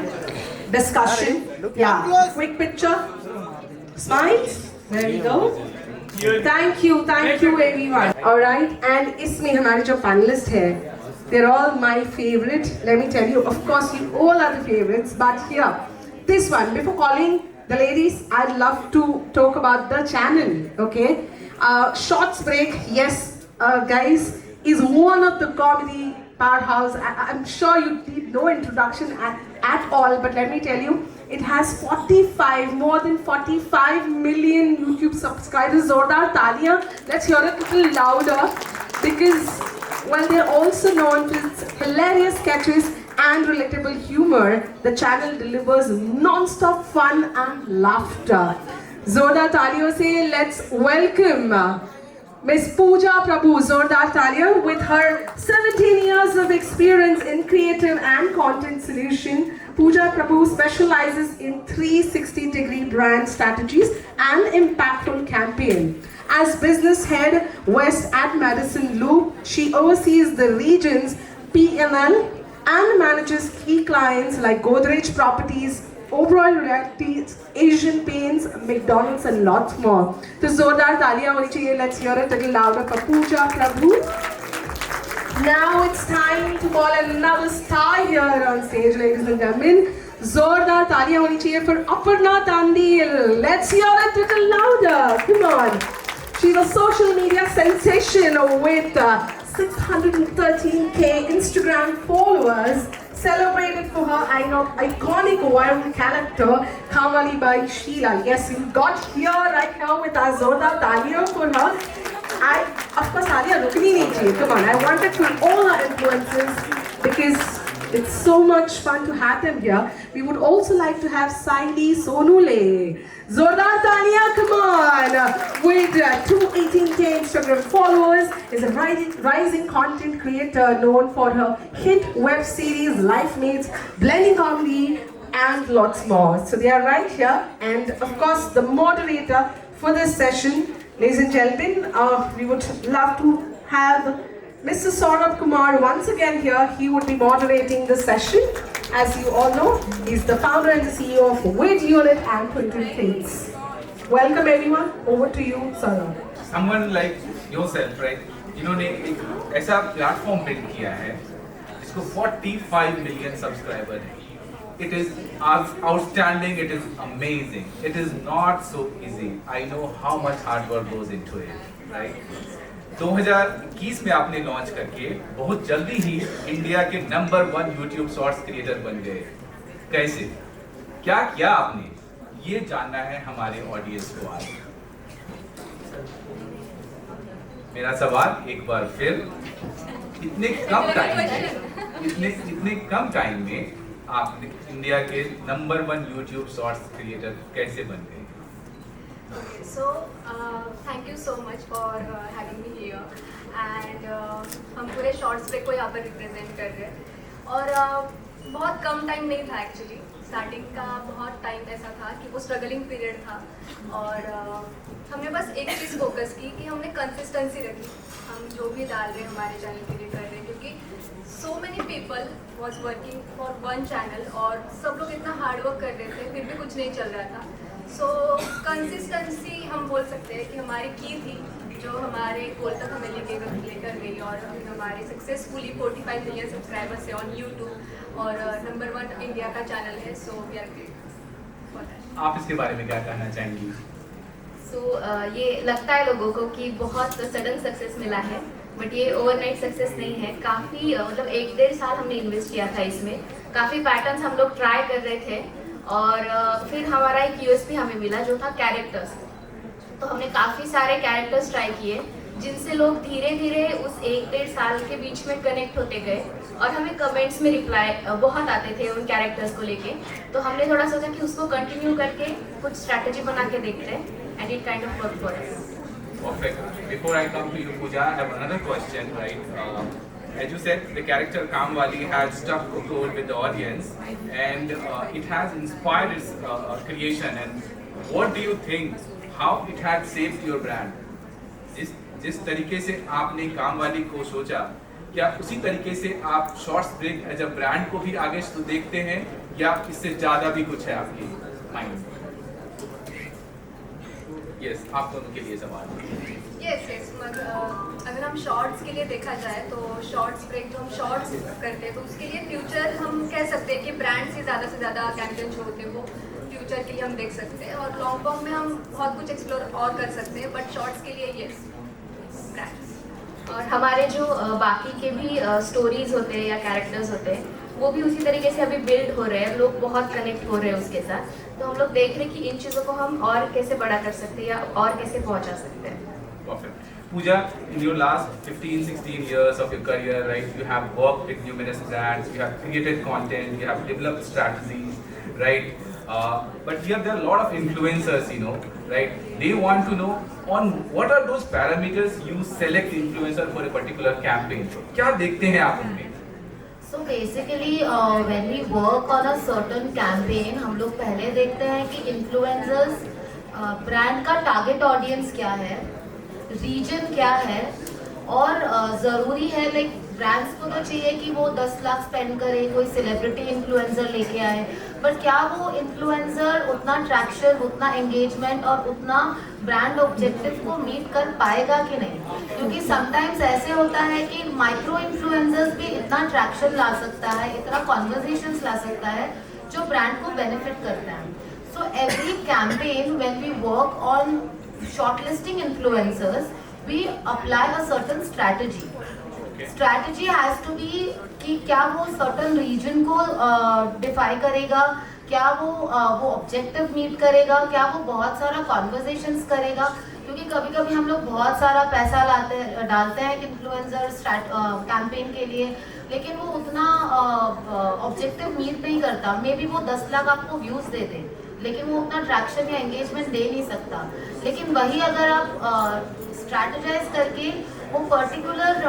discussion. Yeah, quick picture. Smiles. There you go. Thank you everyone. All right, and इसमें हमारे जो panelists हैं, they're all my favorite. Let me tell you, of course, you all are the favorites, but here, this one. Before calling the ladies, I'd love to talk about the channel. Okay. Shorts Break, yes, guys, is one of the comedy powerhouse. I'm sure you need no introduction at all, but let me tell you, It has more than 45 million YouTube subscribers. Zordar Talia. Let's hear it a little louder because, well, they're also known for its hilarious sketches and relatable humor. The channel delivers non-stop fun and laughter. Zordar Talia se let's welcome Miss Pooja Prabhu. Zordar Talia with her 17 years of experience in creative and content solution. Pooja Prabhu specializes in 360-degree brand strategies and impactful campaign. As business head West at Madison Loop, she oversees the region's P&L and manages key clients like Godrej Properties, Oberoi Realties, Asian Paints, McDonald's and lots more. So Zordar Talia honi chahiye. Let's hear it a little louder for Pooja Prabhu. Now it's time to call another star here on stage, ladies and gentlemen. Zordar Talia honi chahiye for Aparna Tandil. Let's hear it a little louder. Come on. She's a social media sensation with 613k Instagram followers, celebrated for her iconic viral character Kamali by Sheila. Yes, you got here right now with us. Zordar Talia for her. Of course, Alia, rukni nahi chahiye. Come on, I wanted for all our influencers because it's so much fun to have them here. We would also like to have Saili Sonule. Zordar Talia, come on! With 218k Instagram followers, is a rising content creator known for her hit web series Life Mates, blending comedy and lots more. So they are right here, and of course the moderator for this session. Ladies and gentlemen, we would love to have Mr. Saurabh Kumar once again here. He would be moderating the session. As you all know, he's the founder and the CEO of Wid Unit and Quinton Things. Welcome everyone. Over to you, Saurabh. Someone like yourself, right? इन्होंने एक ऐसा platform build किया है जिसको 45 million subscriber हैं. It is outstanding. It is amazing. It is not so easy. I know how much hard work goes into it, right? 2021 में आपने launch करके बहुत जल्दी ही इंडिया के नंबर 1 YouTube शॉर्ट्स क्रिएटर बन गए. कैसे? क्या किया आपने? ये जानना है हमारे ऑडियंस को आज. मेरा सवाल एक बार फिर, इतने कम टाइम में आप इंडिया के नंबर 1 YouTube शॉर्ट्स क्रिएटर कैसे बन गए? So, thank you so much for having me here. And हम पूरे शॉर्ट्स पे को यहाँ पर रिप्रेजेंट कर रहे हैं और बहुत कम टाइम नहीं था एक्चुअली. स्टार्टिंग का बहुत टाइम ऐसा था कि वो स्ट्रगलिंग पीरियड था और हमने बस एक चीज़ फोकस की कि हमने कंसिस्टेंसी रखी. हम जो भी डाल रहे हैं हमारे चैनल के लिए कर रहे हैं क्योंकि so many people was working for one channel और सब लोग इतना हार्ड वर्क कर रहे थे फिर भी कुछ नहीं चल रहा था. सो कंसिस्टेंसी हम बोल सकते हैं कि हमारी की थी जो हमारे गोल तक हमें लेकर गई और हमारे सक्सेसफुली 45 मिलियन सब्सक्राइबर्स है ऑन यूट्यूब और नंबर 1 इंडिया का चैनल है. So we are great. आप इसके बारे में क्या कहना चाहेंगी? सो ये लगता है लोगों को कि बहुत सडन सक्सेस मिला है बट ये ओवरनाइट सक्सेस नहीं है. काफ़ी मतलब 1-1.5 साल हमने इन्वेस्ट किया था इसमें. काफ़ी पैटर्न्स हम लोग ट्राई कर रहे थे और फिर हमारा एक यूएसपी हमें मिला जो था कैरेक्टर्स. तो हमने काफ़ी सारे कैरेक्टर्स ट्राई किए जिनसे लोग धीरे धीरे उस 1-1.5 साल के बीच में कनेक्ट होते गए और हमें कमेंट्स में रिप्लाई बहुत आते थे उन कैरेक्टर्स को लेके. तो हमने थोड़ा सोचा कि उसको कंटिन्यू करके कुछ स्ट्रैटेजी बना के देखते हैं and it kind of work for us. Perfect. Before I come to you, Pooja, I have another question, right? As you said, the character Kamwali has stuck a hold with the audience, and it has inspired its creation. And what do you think? How it has shaped your brand? जिस तरीके से आपने कामवाली को सोचा, क्या उसी तरीके से आप shorts break as a brand को भी आगे देखते हैं या इससे ज़्यादा भी कुछ है आपकी माइंड में? यस, आप दोनों के लिए सवाल. यस अगर हम शॉर्ट्स के लिए देखा जाए तो शॉर्ट्स ब्रेक जो हम शॉर्ट्स करते हैं तो उसके लिए फ्यूचर हम कह सकते हैं कि ब्रांड से ज़्यादा कैंपेन जो होते हैं वो फ्यूचर के लिए हम देख सकते हैं और लॉन्ग फॉर्म में हम बहुत कुछ एक्सप्लोर और कर सकते हैं बट शॉर्ट्स के लिए यस ब्रांड्स. और हमारे जो बाकी के भी स्टोरीज होते हैं या कैरेक्टर्स होते हैं वो भी उसी तरीके से अभी बिल्ड हो रहे हैं, लोग बहुत कनेक्ट हो रहे हैं उसके साथ। तो हम लोग देख रहे हैं कि इन चीज़ों को हम और कैसे बड़ा कर सकते हैं या और कैसे पहुंचा सकते हैं। Perfect. Pooja, in your last 15-16 years of your career, right, you have worked with numerous brands, you have created content, you have developed strategies, right? But here there are a lot of influencers, right? They want to know on what are those parameters you select influencer for a particular campaign. क्या देखते हैं आप उनमें? So basically, when we work on a certain campaign, हम लोग पहले देखते हैं कि influencers ब्रांड का टारगेट ऑडियंस क्या है, रीजन क्या है, और ज़रूरी है लाइक ब्रांड्स को तो चाहिए कि वो 10 लाख स्पेंड करे, कोई सेलिब्रिटी इन्फ्लुएंसर लेके आए, बट क्या वो इन्फ्लुएंसर उतना ट्रैक्शन, उतना एंगेजमेंट और उतना ब्रांड ऑब्जेक्टिव को मीट कर पाएगा कि नहीं? क्योंकि समटाइम्स ऐसे होता है कि माइक्रो इन्फ्लुएंसर्स भी इतना ट्रैक्शन ला सकता है, इतना कॉन्वर्जेशंस ला सकता है जो ब्रांड को बेनिफिट करता है। So every campaign when we work on shortlisting influencers, we apply a certain strategy. Strategy has to be कि क्या वो certain region को define करेगा, क्या वो objective meet करेगा, क्या वो बहुत सारा conversations करेगा, क्योंकि कभी कभी हम लोग बहुत सारा पैसा डालते हैं इन्फ्लुएंसर कैंपेन के लिए, लेकिन वो उतना ऑब्जेक्टिव मीट नहीं करता। मे बी वो 10 लाख आपको व्यूज दे दे, लेकिन वो उतना ट्रैक्शन या एंगेजमेंट दे नहीं सकता। लेकिन वही अगर आप स्ट्रैटेजाइज करके वो पर्टिकुलर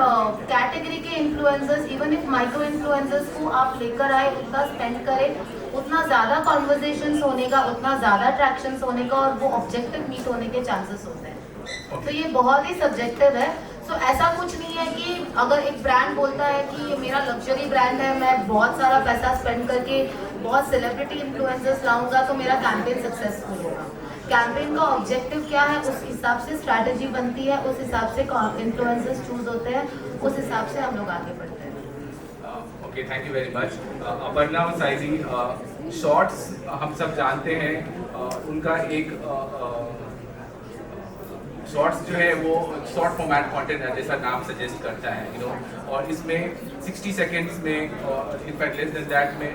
कैटेगरी के influencers, even if micro influencers को आप लेकर आए, उतना स्पेंड करें, उतना ज़्यादा कॉन्वर्जेशंस होने का, उतना ज़्यादा ट्रैक्शंस होने का और वो ऑब्जेक्टिव मीट होने के चांसेस होते हैं। तो ये बहुत ही सब्जेक्टिव है। सो ऐसा कुछ नहीं है कि अगर एक ब्रांड बोलता है कि ये मेरा लग्जरी ब्रांड है, मैं बहुत सारा पैसा स्पेंड करके बहुत सेलिब्रिटी इन्फ्लुएंसर्स लाऊंगा तो मेरा कैंपेन सक्सेसफुल होगा। कैंपेन का ऑब्जेक्टिव क्या है, उस हिसाब से स्ट्रैटेजी बनती है, उस हिसाब से इन्फ्लुएंसर्स चूज होते हैं, उस हिसाब से हम लोग आगे बढ़ते हैं। Okay, thank you very much. Aparna और साइजी, शॉर्ट्स हम सब जानते हैं, उनका एक शॉर्ट्स जो है वो शॉर्ट फॉर्मेट कंटेंट है, जैसा नाम सजेस्ट करता है, और इसमें 60 सेकेंड्स में, इनफैक्ट लेस देन दैट में,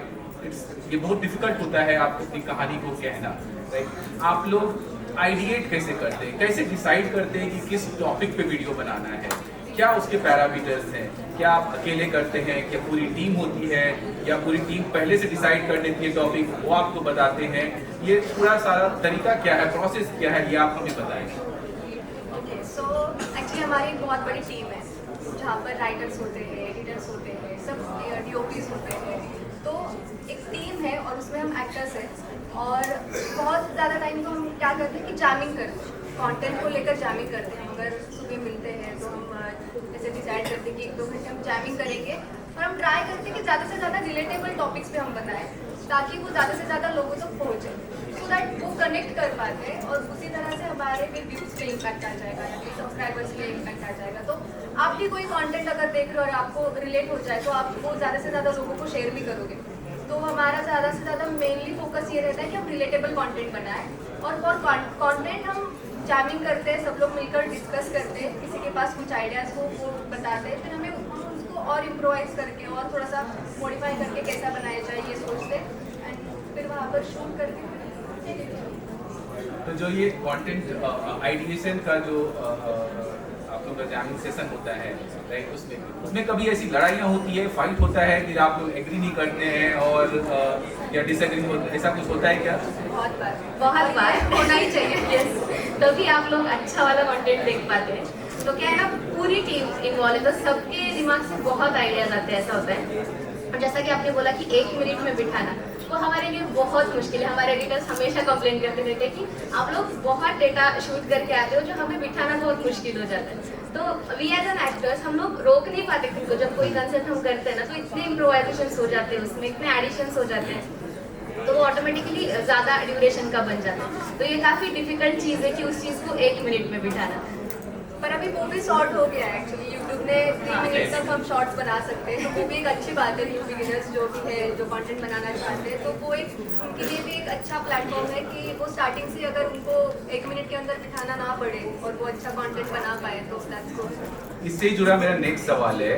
ये बहुत डिफिकल्ट होता है आपको अपनी कहानी को कहना, राइट? आप लोग आइडिएट कैसे करते हैं, कैसे डिसाइड करते हैं कि किस टॉपिक पे वीडियो बनाना है? क्या उसके पैरामीटर्स हैं? क्या आप अकेले करते हैं, क्या पूरी टीम होती है, या पूरी टीम पहले से डिसाइड कर लेती है टॉपिक, वो आपको बताते हैं? ये पूरा सारा तरीका क्या है, प्रोसेस क्या है, ये आप हमें बताएं। सो एक्चुअली हमारी एक बहुत बड़ी टीम है जहाँ पर राइटर्स होते हैं, एडिटर्स होते हैं, सब DOPs होते हैं। तो एक टीम है और उसमें हम एक्टर्स हैं, और बहुत ज़्यादा टाइम तो हम क्या करते हैं कि जैमिंग करते हैं, कंटेंट को लेकर जैमिंग करते हैं। अगर सुबह मिलते हैं तो हम जैसे डिसाइड करते हैं कि 1-2 घंटे हम जैमिंग करेंगे, और हम ट्राई करते हैं कि ज़्यादा से ज़्यादा रिलेटेबल टॉपिक्स पे हम बनाएं, ताकि वो ज़्यादा से ज़्यादा लोगों तक पहुँचे, सो दैट वो कनेक्ट कर पाते हैं, और उसी तरह से हमारे भी व्यूज़ पे इम्पैक्ट आ जाएगा या फिर सब्सक्राइबर्स पे इम्पैक्ट आ जाएगा। तो आप भी कोई कंटेंट अगर देख रहे हो और आपको रिलेट हो जाए तो आप वो ज़्यादा से ज़्यादा लोगों को शेयर भी करोगे। तो हमारा ज़्यादा से ज़्यादा मेनली फोकस ये रहता है कि हम रिलेटेबल कंटेंट बनाएं, और फॉर कंटेंट हम जैमिंग करते हैं, सब लोग मिलकर डिस्कस करते हैं, किसी के पास कुछ आइडियाज़ हो वो बताते हैं, फिर हम उसको और इम्प्रोवाइज करके और थोड़ा सा मॉडिफाई करके कैसा बनाया जाए ये सोचते हैं, एंड फिर वहाँ पर शूट करके। तो जो ये कंटेंट आइडिएशन का जो आप लोग का जैमिंग सेशन होता है, राइट, उसमें कभी ऐसी लड़ाइयाँ होती है, फाइट होता है, फिर आप लोग एग्री नहीं करते हैं और या डिसएग्री होता है, ऐसा कुछ होता है क्या? बहुत बार होना ही चाहिए, यस, तभी आप लोग अच्छा वाला कंटेंट देख पाते हैं। तो क्या है ना, पूरी टीम इन्वॉल्व है, तो सबके दिमाग से बहुत आइडियाज आते हैं, ऐसा होता है। और जैसा कि आपने बोला कि 1 मिनट में बिठाना, वो हमारे लिए बहुत मुश्किल है। हमारे एडिटर्स हमेशा कंप्लेन करते रहते हैं कि आप लोग बहुत डेटा शूट करके आते हो, जो हमें बिठाना बहुत मुश्किल हो जाता है। तो वी एज एन एक्टर्स हम लोग रोक नहीं पाते खुद को, जब कोई कंसेप्ट हम करते हैं ना, तो इतने इम्प्रोवाइजेशंस हो जाते हैं उसमें, इतने एडिशंस हो जाते हैं, तो वो ऑटोमेटिकली ज़्यादा ड्यूरेशन का बन जाता है। तो ये काफ़ी डिफिकल्ट चीज़ है कि उस चीज़ को 1 मिनट में बिठाना। पर अभी वो भी शॉर्ट हो गया है एक्चुअली, यूट्यूब ने 3 मिनट तक हम शॉर्ट्स बना सकते हैं, तो वो भी एक अच्छी बात है। न्यू बिगिनर्स जो भी है, जो कंटेंट बनाना चाहते हैं, तो वो एक उनके लिए भी एक अच्छा प्लेटफॉर्म है कि वो स्टार्टिंग से अगर उनको 1 मिनट के अंदर बिठाना ना पड़े और वो अच्छा कंटेंट बना पाए, तो दैट्स गुड। इससे जुड़ा मेरा नेक्स्ट सवाल है,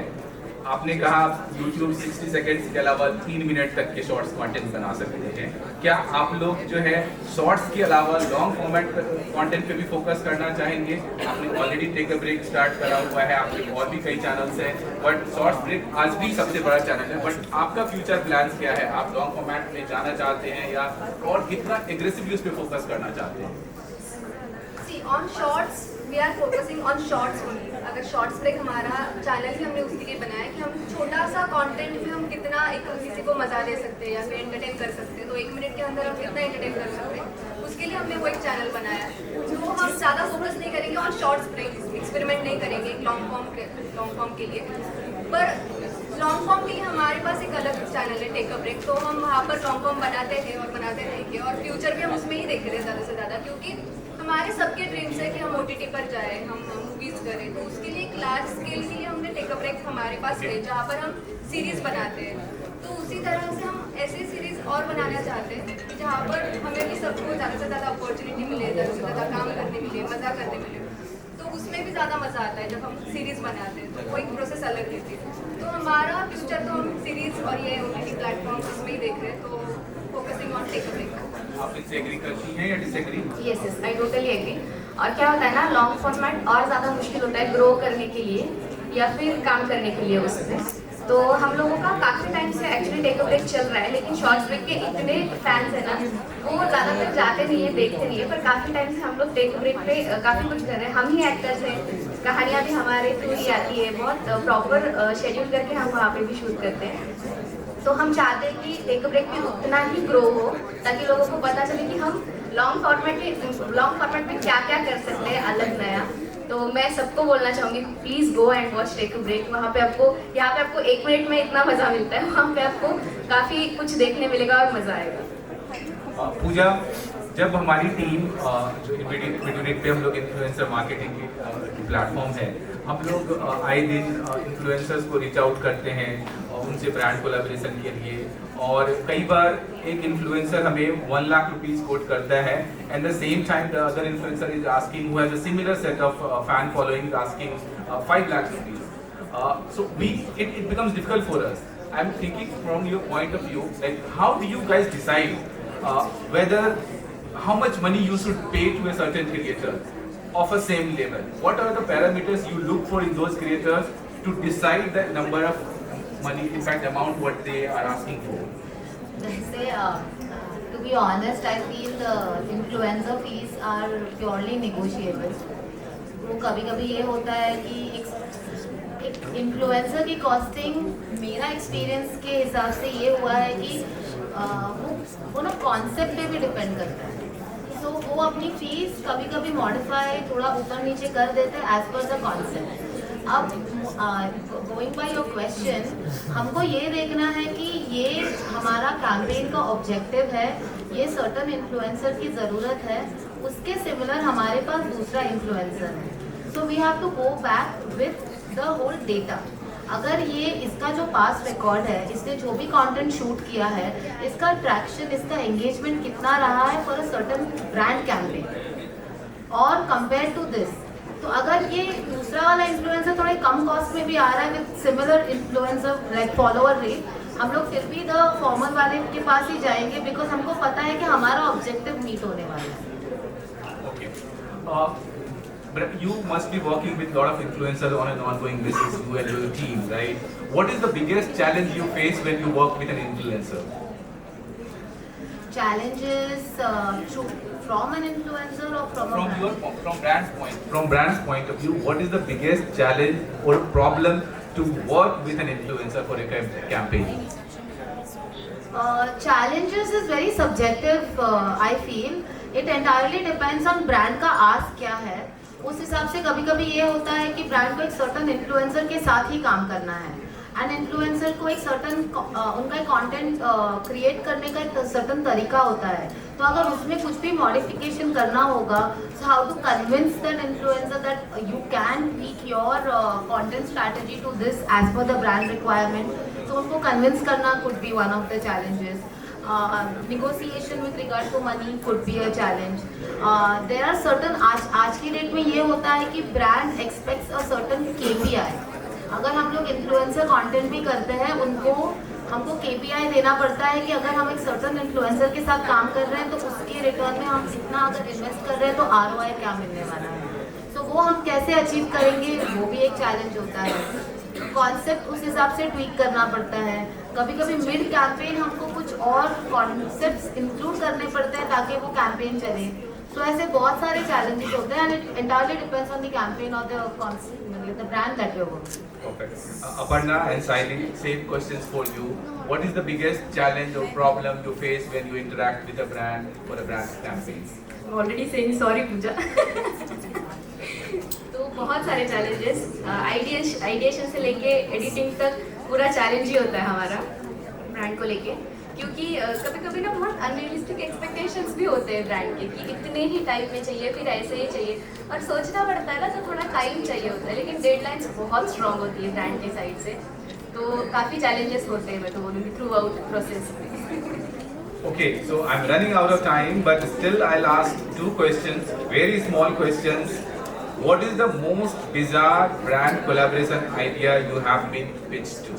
आपने कहा YouTube 60 सेकंड्स के अलावा 3 मिनट तक के शॉर्ट्स कंटेंट बना सकते हैं। क्या आप लोग जो है शॉर्ट्स के अलावा लॉन्ग फॉर्मेट कंटेंट पे भी फोकस करना चाहेंगे? आपने already take a break start करा हुआ है, आपके और भी कई चैनल्स हैं, बट शॉर्ट्स ब्रेक आज भी सबसे बड़ा चैनल है। बट आपका फ्यूचर प्लान क्या है? आप लॉन्ग फॉर्मेट में जाना चाहते हैं या और कितना एग्रेसिवली उस पर फोकस करना चाहते हैं? See, on shorts, we are focusing on shorts only. अगर शॉर्ट्स ब्रेक हमारा चैनल ही हमने उसके लिए बनाया कि हम छोटा सा कंटेंट में हम कितना एक किसी को मजा दे सकते हैं या फिर एंटरटेन कर सकते हैं, तो 1 मिनट के अंदर हम कितना एंटरटेन कर सकते हैं, उसके लिए हमने वो एक चैनल बनाया। तो हम ज़्यादा फोकस नहीं करेंगे ऑन शॉर्ट्स ब्रेक, एक्सपेरिमेंट नहीं करेंगे लॉन्ग फॉर्म के लिए। पर लॉन्ग फॉर्म के लिए हमारे पास एक अलग चैनल है टेक अ ब्रेक, तो हम वहाँ पर लॉन्ग फॉर्म बनाते हैं और बनाते रहेंगे और फ्यूचर भी हम उसमें ही देख रहे हैं ज़्यादा से ज़्यादा, क्योंकि हमारे सबके ड्रीम्स है कि हम OTT पर जाए, हम मूवीज़ करें, तो उसके लिए एक लार्ज स्केल के लिए हमने टेक अ ब्रेक हमारे पास है जहाँ पर हम सीरीज़ बनाते हैं। तो उसी तरह से हम ऐसी सीरीज़ और बनाना चाहते हैं कि जहाँ पर हमें भी सबको ज़्यादा से ज़्यादा अपॉर्चुनिटी मिले, ज़्यादा से ज़्यादा काम करने मिले, मज़ा करने मिले, तो उसमें भी ज़्यादा मज़ा आता है जब हम सीरीज़ बनाते हैं, तो वो एक प्रोसेस अलग रहती है। तो हमारा फ्यूचर तो हम सीरीज़ और ये OTT प्लेटफॉर्म उसमें ही देख रहे हैं, तो focusing on take a break. आप इससे एग्री करती हैं या disagree? Yes yes, I totally agree. और क्या होता है ना, लॉन्ग फॉर्मेट और ज़्यादा मुश्किल होता है ग्रो करने के लिए या फिर काम करने के लिए उसमें। तो हम लोगों का काफ़ी टाइम से एक्चुअली टेक अ ब्रेक चल रहा है, लेकिन शॉर्ट्स ब्रेक के इतने फैंस हैं ना, वो ज़्यादातर जाते नहीं है, देखते नहीं है। पर काफ़ी टाइम से हम लोग टेक अ ब्रेक पे काफ़ी कुछ कर रहे हैं। हम ही एक्टर्स हैं, कहानियाँ भी हमारे थ्रू ही आती है, बहुत प्रॉपर शेड्यूल करके हम वहाँ पे भी शूट करते हैं। तो हम चाहते हैं कि टेक अ ब्रेक भी उतना ही ग्रो हो, ताकि लोगों को पता चले कि हम लॉन्ग फॉर्मेट में क्या क्या कर सकते हैं अलग नया। तो मैं सबको बोलना चाहूँगी, please go and watch take a break. वहाँ पे आपको, यहाँ पे आपको 1 मिनट में इतना मज़ा मिलता है, वहाँ पे आपको काफ़ी कुछ देखने मिलेगा और मज़ा आएगा। पूजा, जब हमारी टीम जो वीडियो पे हम लोग इन्फ्लुएंसर मार्केटिंग की प्लेटफॉर्म है, हम लोग आए दिन इन्फ्लुएंसर्स को रीच आउट करते हैं और उनसे ब्रांड कोलैबोरेशन के लिए, और कई बार एक इन्फ्लुएंसर हमें 1 लाख रुपीस कोट करता है, and the same time the other influencer is asking who has a similar set of fan following is asking 5 lakh rupees. So it becomes difficult for us. I'm thinking from your point of view, like how do you guys decide whether how much money you should pay to a certain creator of a same level? What are the parameters you look for in those creators to decide the number of money, in fact amount what they are asking for? जैसे to be honest, I feel the influencer fees are purely negotiable. वो कभी-कभी ये होता है कि एक influencer की costing, मेरा एक्सपीरियंस के हिसाब से ये हुआ है कि वो ना कॉन्सेप्ट पे भी डिपेंड करता है। तो वो अपनी फीस कभी-कभी मॉडिफाई थोड़ा ऊपर नीचे कर देते हैं एज पर द कॉन्सेप्ट। अब गोइंग बाय योर क्वेश्चन, हमको ये देखना है कि ये हमारा कैंपेन का ऑब्जेक्टिव है, ये सर्टन इन्फ्लुएंसर की ज़रूरत है, उसके सिमिलर हमारे पास दूसरा इन्फ्लुएंसर है। So we have to go back with the whole data. अगर ये इसका जो पास रिकॉर्ड है, इसने जो भी कंटेंट शूट किया है, इसका ट्रैक्शन, इसका एंगेजमेंट कितना रहा है for a certain brand campaign, और कंपेयर टू दिस, तो अगर ये दूसरा वाला इन्फ्लुएंसर थोड़े कम कॉस्ट में भी आ रहा है with similar influencer like follower rate, हम लोग फिर भी द फॉर्मल वाले के पास ही जाएंगे, बिकॉज हमको पता है कि हमारा ऑब्जेक्टिव मीट होने वाला है। But you must be working with a lot of influencers on an ongoing basis, you and your team, right? What is the biggest challenge you face when you work with an influencer? Challenges from an influencer or from brand's point of view, what is the biggest challenge or problem to work with an influencer for a campaign? Challenges is very subjective, I feel. It entirely depends on brand का ask क्या है। उस हिसाब से कभी कभी ये होता है कि ब्रांड को एक सर्टन इन्फ्लुएंसर के साथ ही काम करना है, एंड इन्फ्लुएंसर को एक सर्टन उनका कंटेंट क्रिएट करने का एक सर्टन तरीका होता है। तो अगर उसमें कुछ भी मॉडिफिकेशन करना होगा, so how to convince that influencer that you can meet your content strategy to this as per the brand requirement. तो उनको कन्विंस करना could be one of the challenges. negotiation with regard to money could be a challenge. There are certain, आज की date में ये होता है कि brand expects a certain KPI, अगर हम लोग इन्फ्लुएंसर कंटेंट भी करते हैं, हमको KPI देना पड़ता है कि अगर हम एक सर्टन इन्फ्लुएंसर के साथ काम कर रहे हैं तो उसके रिटर्न में हम इतना अगर इन्वेस्ट कर रहे हैं तो ROI क्या मिलने वाला है, तो वो हम कैसे अचीव करेंगे, वो भी एक चैलेंज होता है। कॉन्सेप्ट उस हिसाब से ट्वीक करना पड़ता है। कभी कभी मिड कैंपेन हमको कुछ और कॉन्सेप्ट्स इंक्लूड करने पड़ते हैं ताकि वो कैंपेन चले। तो ऐसे बहुत सारे चैलेंजेस होते हैं, and it entirely depends on the campaign और the brand that you are working. Perfect. Aparna and Saili, same questions for you. What is the biggest challenge or problem you face when you interact with a brand for a brand campaign? Already saying sorry Pooja. तो बहुत सारे challenges, ideation से लेके editing तक पूरा challenge ही होता है हमारा ब्रांड को लेके, क्योंकि कभी कभी ना बहुत अनरियलिस्टिक एक्सपेक्टेशंस भी होते हैं ब्रांड के कि इतने ही टाइम में चाहिए, फिर ऐसे ही चाहिए, और सोचना पड़ता है ना, तो थोड़ा टाइम चाहिए होता है, लेकिन डेडलाइंस बहुत स्ट्रांग होती है ब्रांड की साइड से, तो काफ़ी चैलेंजेस होते हैं, मैं तो बोलूँगी थ्रू आउट प्रोसेस में। Okay, so I'm running out of time, but still I'll ask two questions, very small questions. What is the most bizarre brand collaboration idea you have been pitched to?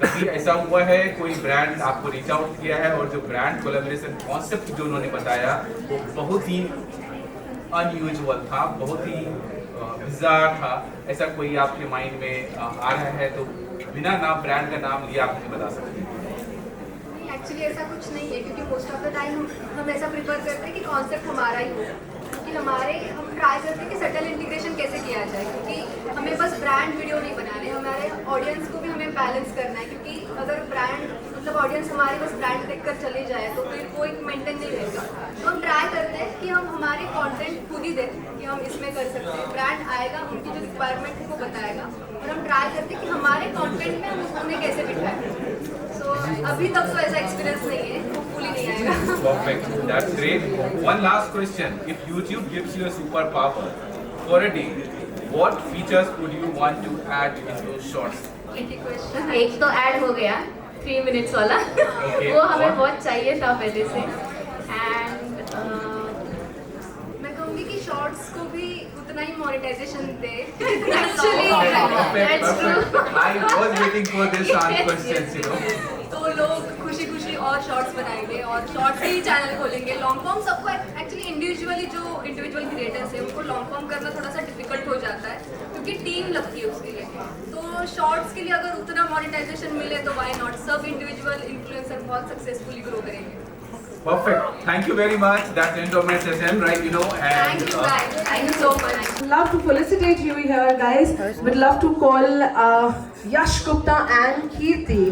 कभी ऐसा हुआ है कोई brand आपको reach out किया है और जो ब्रांड कोलैबोरेशन कॉन्सेप्ट जो उन्होंने बताया वो बहुत ही अनयूजुअल था, बहुत ही बिजार था, ऐसा कोई आपके माइंड में आ रहा है तो बिना नाम ब्रांड का नाम लिए आप मुझे बता सकते हैं? एक्चुअली ऐसा कुछ नहीं है, क्योंकि मोस्ट ऑफ द टाइम हम ऐसा प्रिफर करते हैं कि कॉन्सेप्ट हमारा ही हो, क्योंकि हम ट्राई करते हैं कि सटल इंटीग्रेशन कैसे किया जाए, क्योंकि हमें बस ब्रांड वीडियो नहीं बनाने, हमारे ऑडियंस को भी हमें बैलेंस करना है, क्योंकि अगर ब्रांड मतलब ऑडियंस हमारी बस ब्रांड देखकर चले जाए तो फिर वो एक मेंटेन नहीं रहेगा। तो हम ट्राई करते हैं कि हम हमारे कंटेंट खुद ही दें कि हम इसमें कर सकते हैं, ब्रांड आएगा उनकी जो रिक्वायरमेंट है वो बताएगा, और हम ट्राई करते हैं कि हमारे कंटेंट में हम उन्हें कैसे बिठाएं। अभी तक तो ऐसा एक्सपीरियंस नहीं है, होपफुली नहीं आएगा। Perfect, that's great. One last question: if YouTube gives you a superpower for a day, what features would you want to add in those shorts? एक तो ऐड हो गया 3 मिनट्स वाला, वो हमें बहुत चाहिए था पहले से, एंड मैं कहूँगी कि शॉर्ट्स को भी उतना ही मोनेटाइजेशन दे। Actually that's true, I was waiting for this questions, you know. तो लोग खुशी खुशी और शॉर्ट्स बनाएंगे और शॉर्ट्स से ही चैनल खोलेंगे। लॉन्ग फॉर्म सबको एक्चुअली इंडिविजुअली जो इंडिविजुअल क्रिएटर्स है उनको लॉन्ग फॉर्म करना थोड़ा सा डिफिकल्ट हो जाता है, क्योंकि टीम लगती है उसके लिए। तो शॉर्ट्स के लिए अगर उतना मोनेटाइजेशन मिले तो व्हाई नॉट, सब इंडिविजुअल इन्फ्लुएंसर बहुत सक्सेसफुली ग्रो करेंगे। Perfect. Thank you very much. That's the end of my session, right? You know, and Thank you guys. Thank you so much. Love to felicitate you here, guys. Would love to call Yash Gupta and Kirti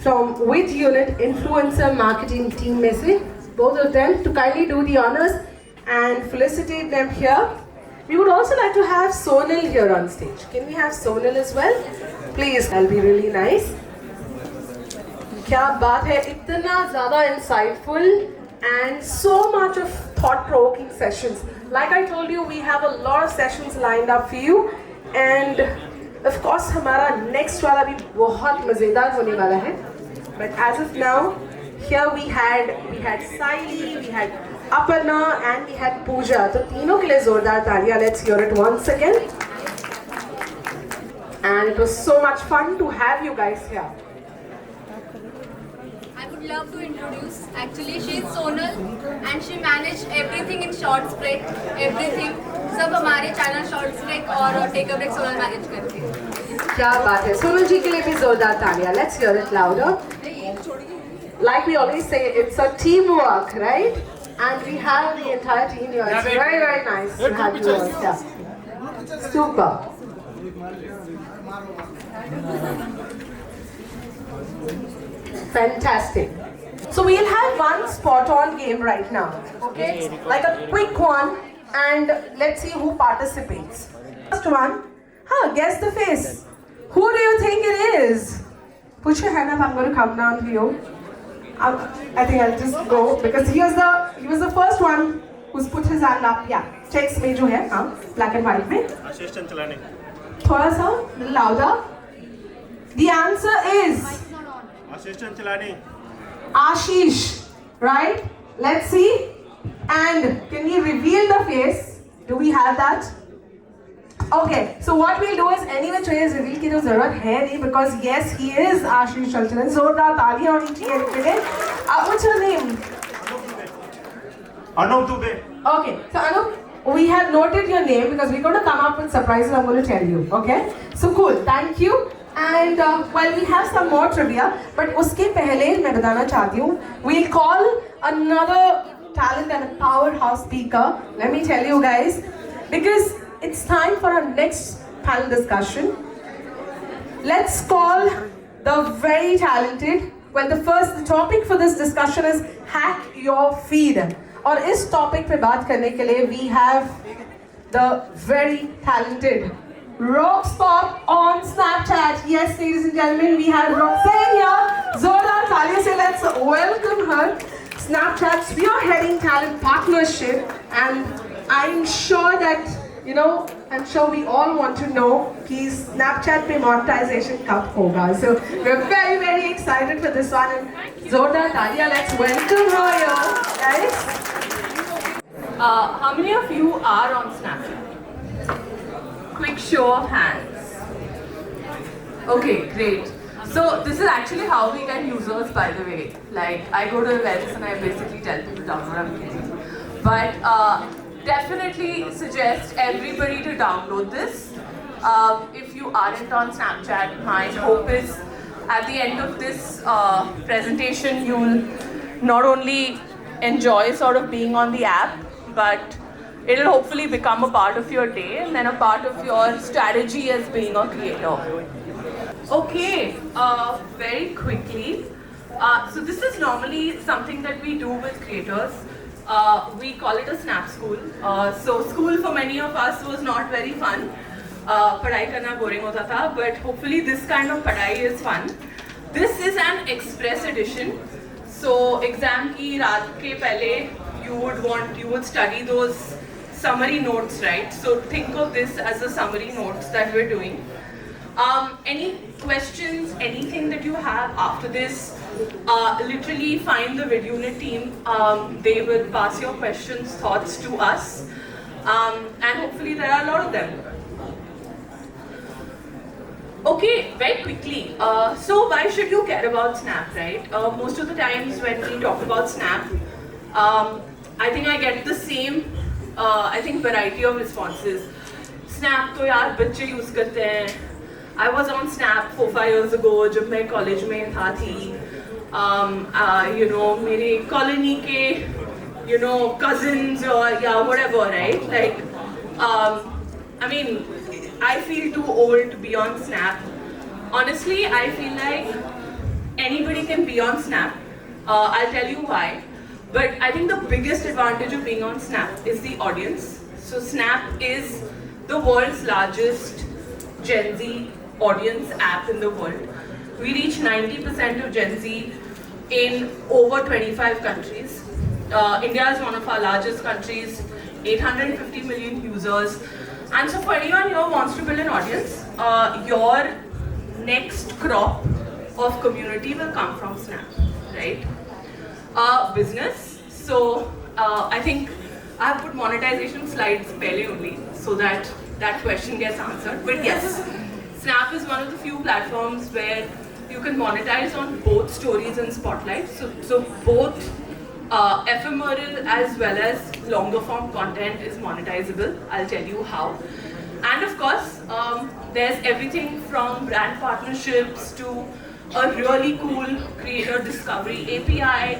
from WIT Unit Influencer Marketing Team में से, both of them, to kindly do the honors and felicitate them here. We would also like to have Sonal here on stage. Can we have Sonal as well? Please, that'll be really nice. क्या बात है, इतना ज़्यादा insightful and so much of thought-provoking sessions. Like I told you, we have a lot of sessions lined up for you, and of course हमारा next वाला भी बहुत मज़ेदार होने वाला है. But as of now, here we had Saili, we had Aparna and we had Pooja. तो तीनों के लिए जोरदार तालियां. Let's hear it once again. And it was so much fun to have you guys here. I would love to introduce. Actually, she is Sonal, and she managed everything in Short Spread. Everything. सब हमारे channel Short Spread और Take a Break Sonal manage करती है. क्या बात है, सोनल जी के लिए भी जोरदार तालियां. Let's hear it louder. Like we always say, it's a teamwork, right? And we have the entire team here. It's very, very nice to have you all here. Super. Fantastic. So we'll have one spot-on game right now, okay? Like a quick one, and let's see who participates. First one, guess the face. Who do you think it is? Put your hand up. I'm going to come down to you. I think I'll just go because he was the first one who's put his hand up. Yeah, checks में जो है, black and white में. आशीष चंचलानी. थोड़ा सा louder. The answer is Ashish Chanchlani. Ashish, right? Let's see. And can we reveal the face? Do we have that? Okay, so what we'll do is anyway choice reveal की तो जरूरत है नहीं because yes he is आशीष चलचलन. जोरदार तालियां होनी चाहिए इनके लिए. What's your name? Anup Dubey. Okay, so Anup, we have noted your name because we're going to come up with surprises. I'm going to tell you. Okay, so cool. Thank you. And well, we have some more trivia, but उसके पहले मैं बताना चाहती हूँ. We'll call another talent and a powerhouse speaker. Let me tell you guys, because it's time for our next panel discussion. Let's call the very talented. Well, the topic for this discussion is hack your feed. और इस topic पे बात करने के लिए we have the very talented Roxpop on Snapchat. Yes, ladies and gentlemen, we have Roxanne here. Zordar तालियों से let's welcome her. Snapchat spearheading talent partnership, and I'm sure that I'm sure we all want to know कि Snapchat पे monetization कब होगा. So we're very very excited for this one. And जोरदार तालियां, let's welcome her here, guys. How many of you are on Snapchat? Quick show of hands. Okay, great. So this is actually how we get users, by the way. Like I go to events and I basically tell people to download. I'm kidding, but definitely suggest everybody to download this. If you aren't on Snapchat, my hope is at the end of this presentation you'll not only enjoy sort of being on the app, but it'll hopefully become a part of your day and then a part of your strategy as being a creator. Okay, very quickly. So this is normally something that we do with creators. We call it a snap school. So school for many of us was not very fun. पढ़ाई करना boring होता था, but hopefully this kind of पढ़ाई is fun. This is an express edition. So exam की रात के पहले you would study those summary notes, right? So think of this as the summary notes that we're doing. Any questions, anything that you have after this, literally find the VidUnit team. They will pass your questions, thoughts to us, and hopefully there are a lot of them. Okay, very quickly. So why should you care about Snap, right? Most of the times when we talk about Snap, I think I get the same, variety of responses. Snap तो यार बच्चे use करते हैं. I was on Snap 4-5 years ago जब मैं college में थी. मेरे colony के cousins or whatever, right? Like I feel too old to be on Snap. Honestly, I feel like anybody can be on Snap. I'll tell you why. But I think the biggest advantage of being on Snap is the audience. So Snap is the world's largest Gen Z audience app in the world. We reach 90% of Gen Z in over 25 countries. India is one of our largest countries, 850 million users. And so for anyone here who wants to build an audience, your next crop of community will come from Snap, right? Business. So I think I have put monetization slides barely only so that that question gets answered. But yes, Snap is one of the few platforms where you can monetize on both stories and spotlight. So both ephemeral as well as longer form content is monetizable. I'll tell you how. And of course, there's everything from brand partnerships to a really cool creator discovery API,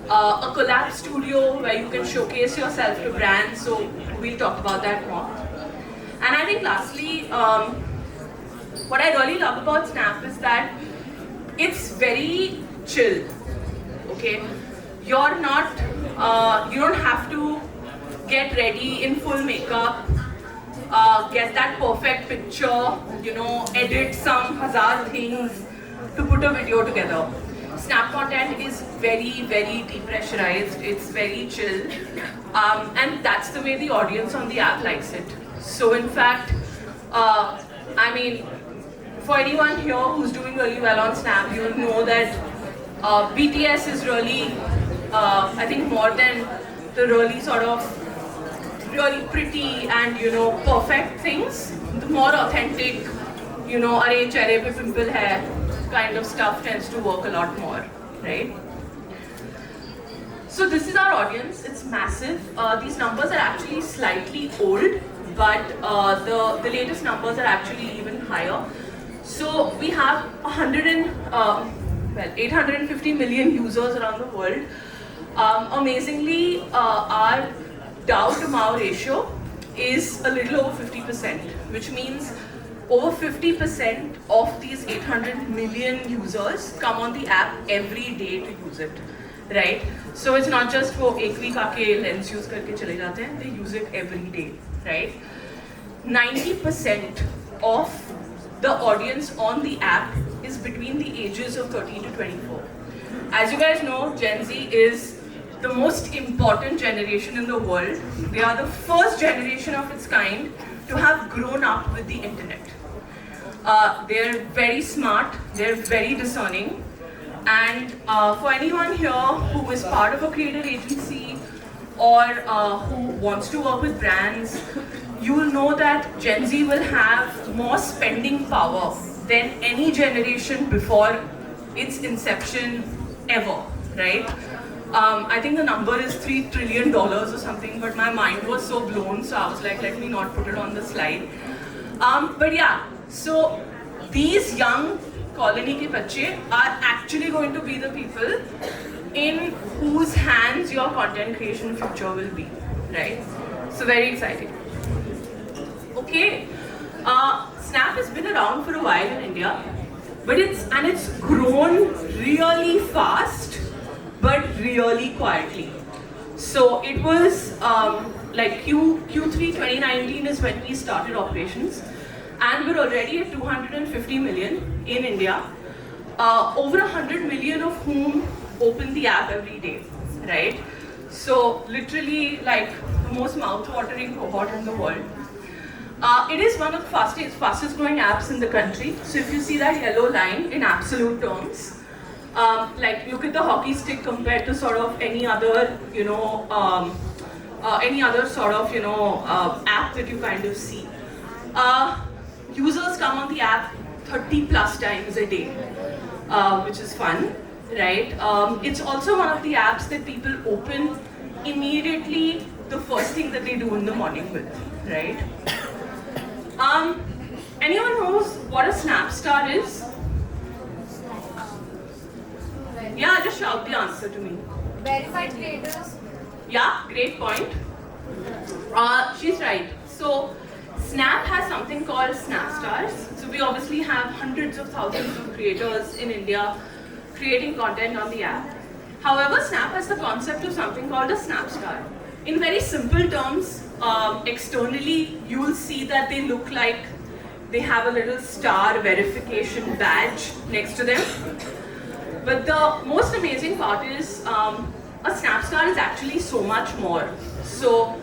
a collab studio where you can showcase yourself to brands. So we'll talk about that more. And I think lastly, what I really love about Snap is that it's very chill, okay? You're not, you don't have to get ready in full makeup, get that perfect picture, edit some hazard things to put a video together. Snap content is very, very depressurized, it's very chill, and that's the way the audience on the app likes it. So in fact, for anyone here who's doing really well on Snap, you'll know that BTS is really, I think more than the really sort of really pretty and, you know, perfect things. The more authentic, you know, arey chehre pe pimple hai kind of stuff tends to work a lot more, right? So this is our audience. It's massive. These numbers are actually slightly old, but the latest numbers are actually even higher. So we have 850 million users around the world. Amazingly, our DAU to MAU ratio is a little over 50%, which means over 50% of these 800 million users come on the app every day to use it, right? So it's not just for एक week आके lens use करके चले जाते हैं, they use it every day, right? 90% of the audience on the app is between the ages of 13 to 24. As you guys know, Gen Z is the most important generation in the world. They are the first generation of its kind to have grown up with the internet. They're very smart, they're very discerning, and for anyone here who is part of a creative agency or who wants to work with brands, you will know that Gen Z will have more spending power than any generation before its inception ever, right? I think the number is $3 trillion or something, but my mind was so blown, so I was like, let me not put it on the slide. But yeah, so these young colony ke bacche are actually going to be the people in whose hands your content creation future will be, right? So very exciting. Okay, Snap has been around for a while in India, but it's grown really fast, but really quietly. So it was like Q3 2019 is when we started operations, and we're already at 250 million in India, over 100 million of whom open the app every day, right? So literally like the most mouth-watering cohort in the world. It is one of the fastest growing apps in the country. So if you see that yellow line in absolute terms, like look at the hockey stick compared to sort of any other, you know, any other sort of, you know, app that you kind of see. Users come on the app 30 plus times a day, which is fun, right? It's also one of the apps that people open immediately the first thing that they do in the morning with, right? Anyone knows what a Snapstar is? Yeah, just shout the answer to me. Verified creators. Yeah, great point. She's right. So Snap has something called Snapstars. So we obviously have hundreds of thousands of creators in India creating content on the app. However, Snap has the concept of something called a Snapstar. In very simple terms, externally you will see that they look like they have a little star verification badge next to them. But the most amazing part is a Snapstar is actually so much more. So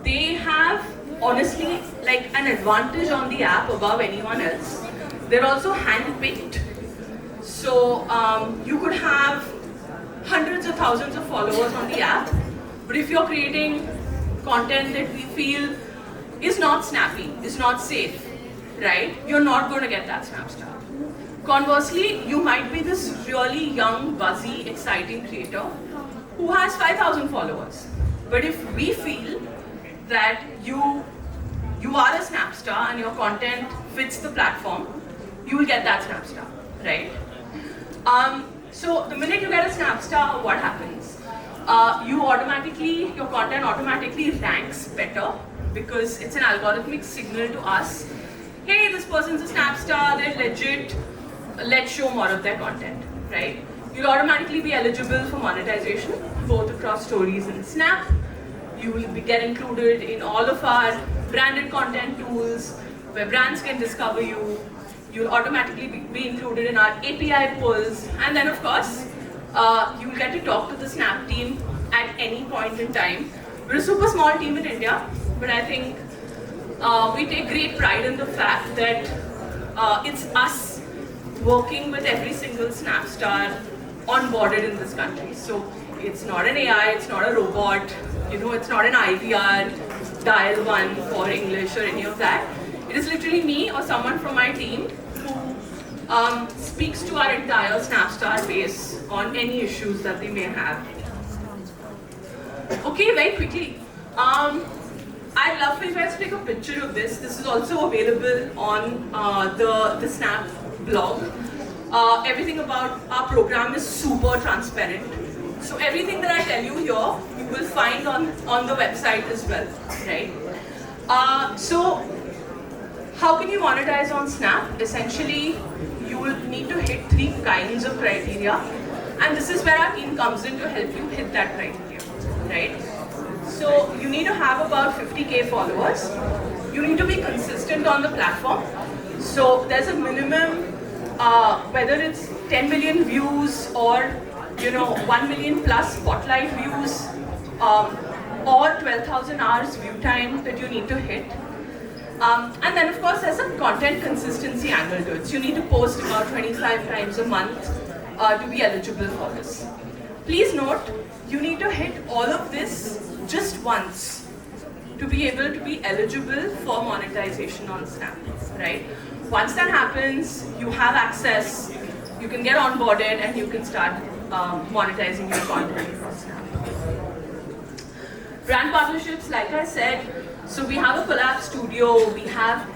they have honestly like an advantage on the app above anyone else. They're also hand-picked. So you could have hundreds of thousands of followers on the app, but if you're creating content that we feel is not snappy, is not safe, right? You're not going to get that Snapstar. Conversely, you might be this really young, buzzy, exciting creator who has 5,000 followers. But if we feel that you are a Snapstar and your content fits the platform, you will get that Snapstar, right? So the minute you get a Snapstar, what happens? Your content automatically ranks better because it's an algorithmic signal to us. Hey, this person's a Snapstar, they're legit, let's show more of their content, right? You'll automatically be eligible for monetization, both across Stories and Snap. You will get included in all of our branded content tools where brands can discover you. You'll automatically be included in our API pulls, and then of course, you'll get to talk to the Snap team at any point in time. We're a super small team in India, but I think we take great pride in the fact that it's us working with every single Snapstar onboarded in this country. So it's not an AI, it's not a robot, you know, it's not an IVR, dial 1 for English or any of that. It is literally me or someone from my team who speaks to our entire Snapstar base on any issues that they may have. Okay, very quickly. I'd love for you guys to take a picture of this. This is also available on the Snap blog. Everything about our program is super transparent. So everything that I tell you here, you will find on the website as well, right? So how can you monetize on Snap? Essentially, you will need to hit 3 kinds of criteria, and this is where our team comes in to help you hit that criteria, right? So you need to have about 50K followers. You need to be consistent on the platform. So there's a minimum, whether it's 10 million views or 1 million plus spotlight views, or 12,000 hours view time that you need to hit. And then of course there's a content consistency angle to it. So you need to post about 25 times a month to be eligible for this. Please note, you need to hit all of this just once to be able to be eligible for monetization on Snap, right? Once that happens, you have access, you can get onboarded and you can start monetizing your content on Snap. Brand partnerships, like I said, so we have a collab studio, we have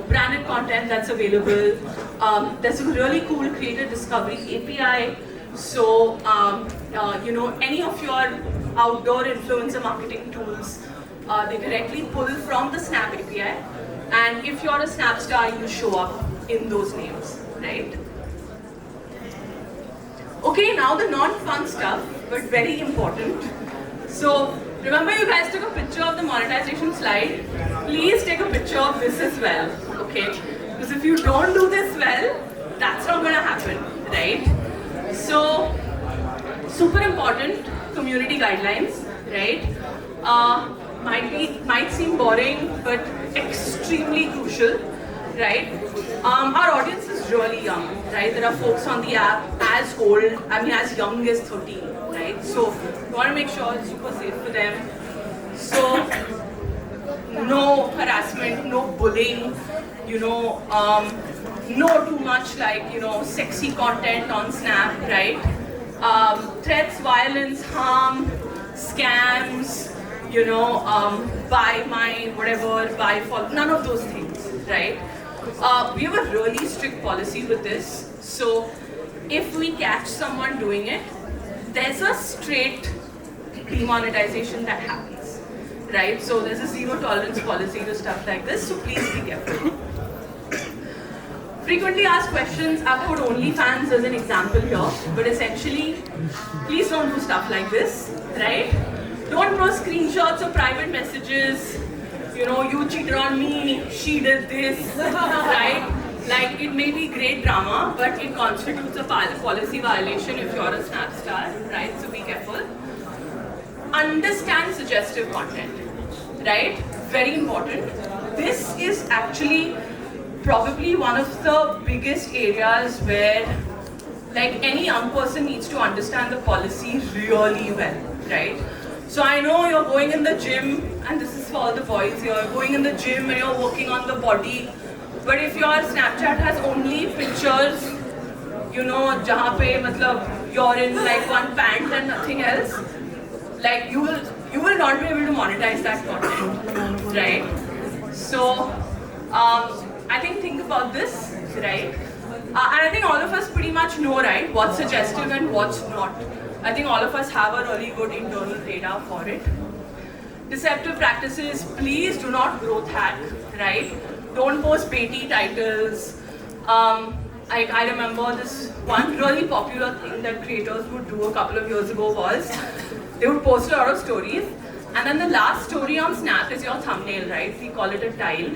branded content that's available. There's a really cool creator discovery API. So any of your outdoor influencer marketing tools, they directly pull from the Snap API. And if you're a Snapstar, you show up in those names, right? Okay, now the non-fun stuff, but very important. So remember, you guys took a picture of the monetization slide. Please take a picture of this as well, okay? Because if you don't do this well, that's not going to happen, right? So, super important, community guidelines, right? Might seem boring, but extremely crucial, right? Our audience is really young, right? There are folks on the app as old, as young as 13, right? So, you want to make sure it's super safe for them. So, no harassment, no bullying, no too much sexy content on Snap, right? Threats, violence, harm, scams, buy mine, whatever, buy follow, none of those things, right? We have a really strict policy with this. So if we catch someone doing it, there's a straight demonetization that happens, right? So there's a zero tolerance policy to stuff like this, so please be careful. Frequently asked questions, I've put OnlyFans as an example here, but essentially, please don't do stuff like this, right? Don't post screenshots of private messages, you cheated on me, she did this, right? Like, it may be great drama, but it constitutes a policy violation if you're a Snapstar, right? So be careful. Understand suggestive content, right? Very important. This is actually probably one of the biggest areas where any young person needs to understand the policy really well, right? So I know you're going in the gym, and this is for all the boys here, going in the gym and you're working on the body, but if your Snapchat has only pictures, jahan pe you're in one pant and nothing else, you will not be able to monetize that content, right? So I think about this, right? And I think all of us pretty much know, right, what's suggestive and what's not. I think all of us have a really good internal radar for it. Deceptive practices, please do not growth hack, right? Don't post baity titles. I remember this one really popular thing that creators would do a couple of years ago was they would post a lot of stories, and then the last story on Snap is your thumbnail, right? We call it a tile.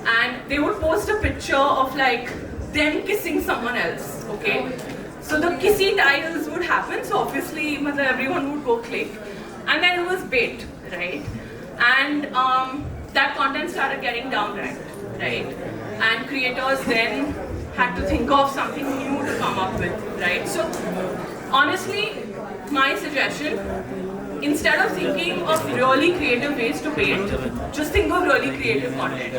And they would post a picture of them kissing someone else, okay? So the kissy tiles would happen, so obviously everyone would go click, and then it was bait, right? And that content started getting downranked, right? And creators then had to think of something new to come up with, right? So Honestly, my suggestion, instead of thinking of really creative ways to paint, just think of really creative content.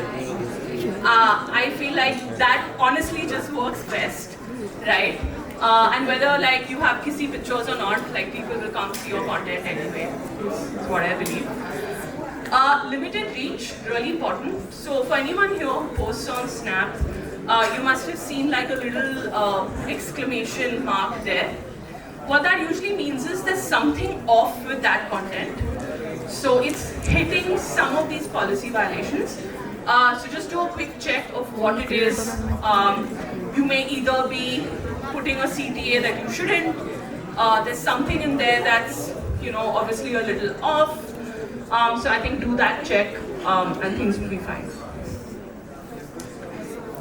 I feel like that honestly just works best, right? And whether like you have kissy pictures or not, like people will come see your content anyway, is what I believe. Limited reach, really important. So for anyone here who posts on Snap, you must have seen like a little exclamation mark there. What that usually means is there's something off with that content. So it's hitting some of these policy violations. So just do a quick check of what it is. You may either be putting a CTA that you shouldn't. There's something in there that's, obviously a little off. So I think do that check and things will be fine.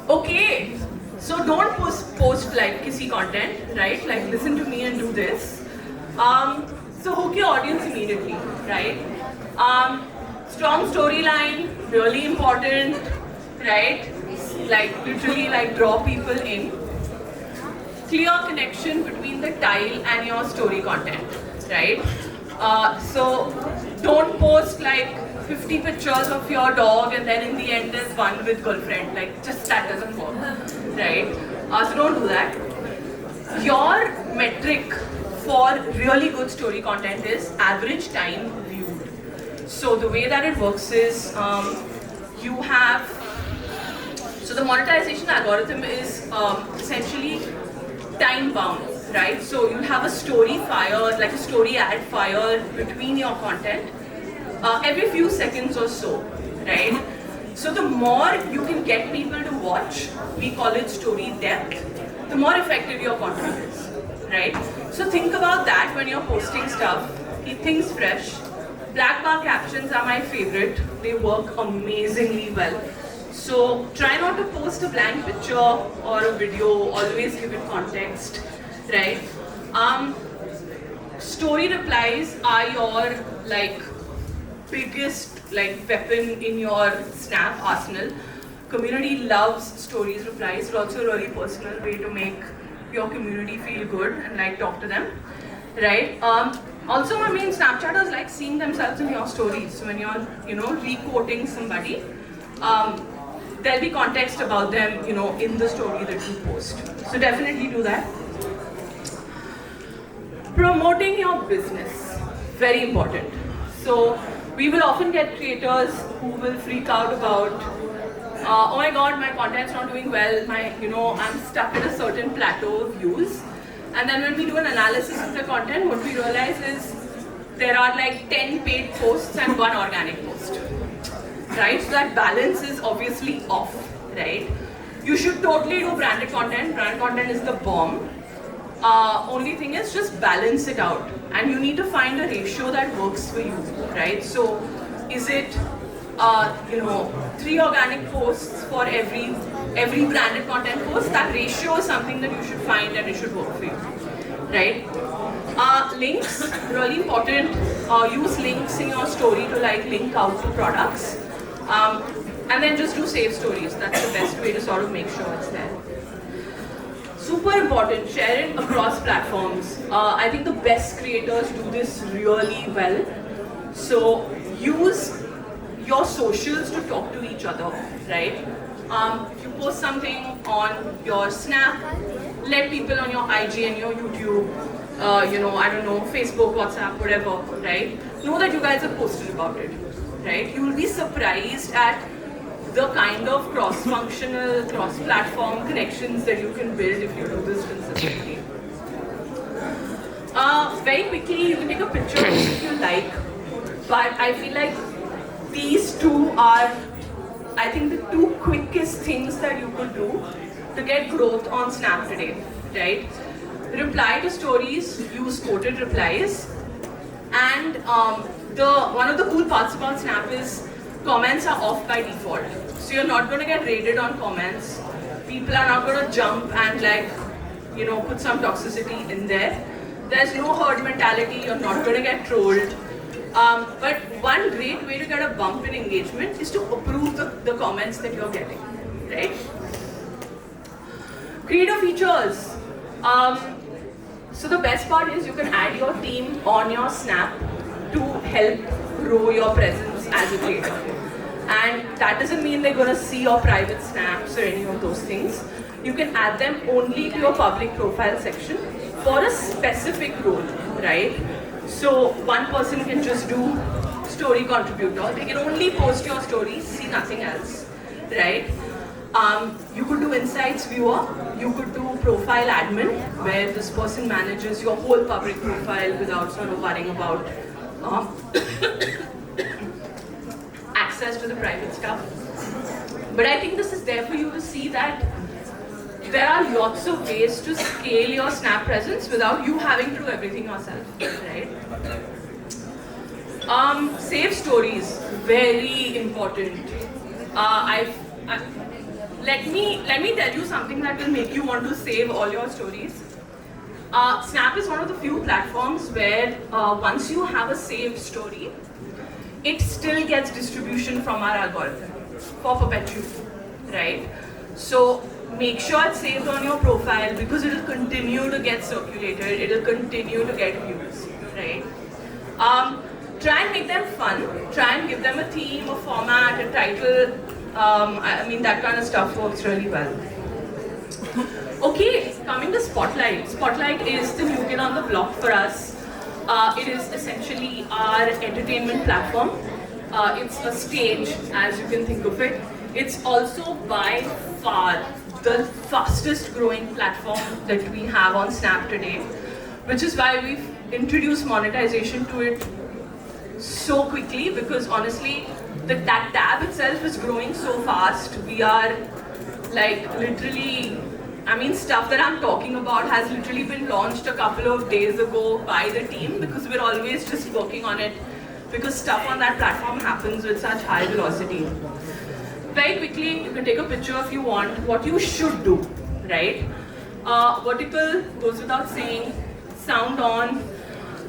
Okay, so don't post like kissy content, right? Like listen to me and do this. So hook your audience immediately, right? Strong storyline, really important, right? Like literally like draw people in. Clear connection between the tile and your story content, right? So don't post like 50 pictures of your dog and then in the end there's one with girlfriend. Like just that doesn't work, right? So don't do that. Your metric for really good story content is average time viewed. So the way that it works is you have, so the monetization algorithm is essentially time bound, right? So you have a story fire, like a story ad fire between your content every few seconds or so, right? So the more you can get people to watch, we call it story depth, the more effective your content is, right? So think about that when you're posting stuff, keep things fresh. Black bar captions are my favorite, they work amazingly well. So try not to post a blank picture or a video, always give it context, right? Story replies are your like biggest like weapon in your Snap arsenal. Community loves stories replies. It's also a really personal way to make your community feel good and like talk to them, right? Also, I mean, Snapchatters like seeing themselves in your stories. So when you're, re-quoting somebody, there'll be context about them, in the story that you post. So definitely do that. Promoting your business, very important. So we will often get creators who will freak out about, oh my god, my content's not doing well, I'm stuck at a certain plateau of views. And then when we do an analysis of the content, what we realize is there are like 10 paid posts and 1 organic post, right? So that balance is obviously off, right? You should totally do branded content. Brand content is the bomb. Only thing is just balance it out. And you need to find a ratio that works for you, right? So is it, 3 organic posts for every branded content post? That ratio is something that you should find and it should work for you, right? Links, really important. Use links in your story to like link out to products. And then just do save stories. That's the best way to sort of make sure it's there. Super important, share it across platforms. I think the best creators do this really well. So use your socials to talk to each other, right? If you post something on your Snap, let people on your IG and your YouTube, I don't know, Facebook, WhatsApp, whatever, right? Know that you guys have posted about it, right? You will be surprised at the kind of cross-functional, cross-platform connections that you can build if you do this consistently. Very quickly, you can take a picture if you like, but I feel like these two are, I think, the 2 quickest things that you could do to get growth on Snap today, right? Reply to stories, use quoted replies, and one of the cool parts about Snap is comments are off by default. So you're not going to get rated on comments. People are not going to jump and put some toxicity in there. There's no herd mentality, you're not going to get trolled. But one great way to get a bump in engagement is to approve the comments that you're getting, right? Creator features. So the best part is you can add your team on your Snap to help grow your presence as a creator. And that doesn't mean they're going to see your private snaps or any of those things. You can add them only to your public profile section for a specific role, right? So one person can just do story contributor. They can only post your stories, see nothing else, right? You could do insights viewer. You could do profile admin, where this person manages your whole public profile without sort of worrying about access to the private stuff. But I think this is there for you to see that there are lots of ways to scale your Snap presence without you having to do everything yourself, right? Save stories, very important. Let me tell you something that will make you want to save all your stories. Snap is one of the few platforms where once you have a saved story, it still gets distribution from our algorithm for perpetuity, right? So make sure it's saved on your profile because it will continue to get circulated, it will continue to get views, right? Try and make them fun, try and give them a theme, a format, a title. I mean, that kind of stuff works really well. Okay, coming to Spotlight. Spotlight is the new kid on the block for us. It is essentially our entertainment platform. It's a stage, as you can think of it. It's also by far the fastest growing platform that we have on Snap today, which is why we've introduced monetization to it so quickly, because honestly, that tab itself is growing so fast. We are like literally, I mean, stuff that I'm talking about has literally been launched a couple of days ago by the team, because we're always just working on it, because stuff on that platform happens with such high velocity. Very quickly, you can take a picture if you want. What you should do, right? Vertical goes without saying, sound on,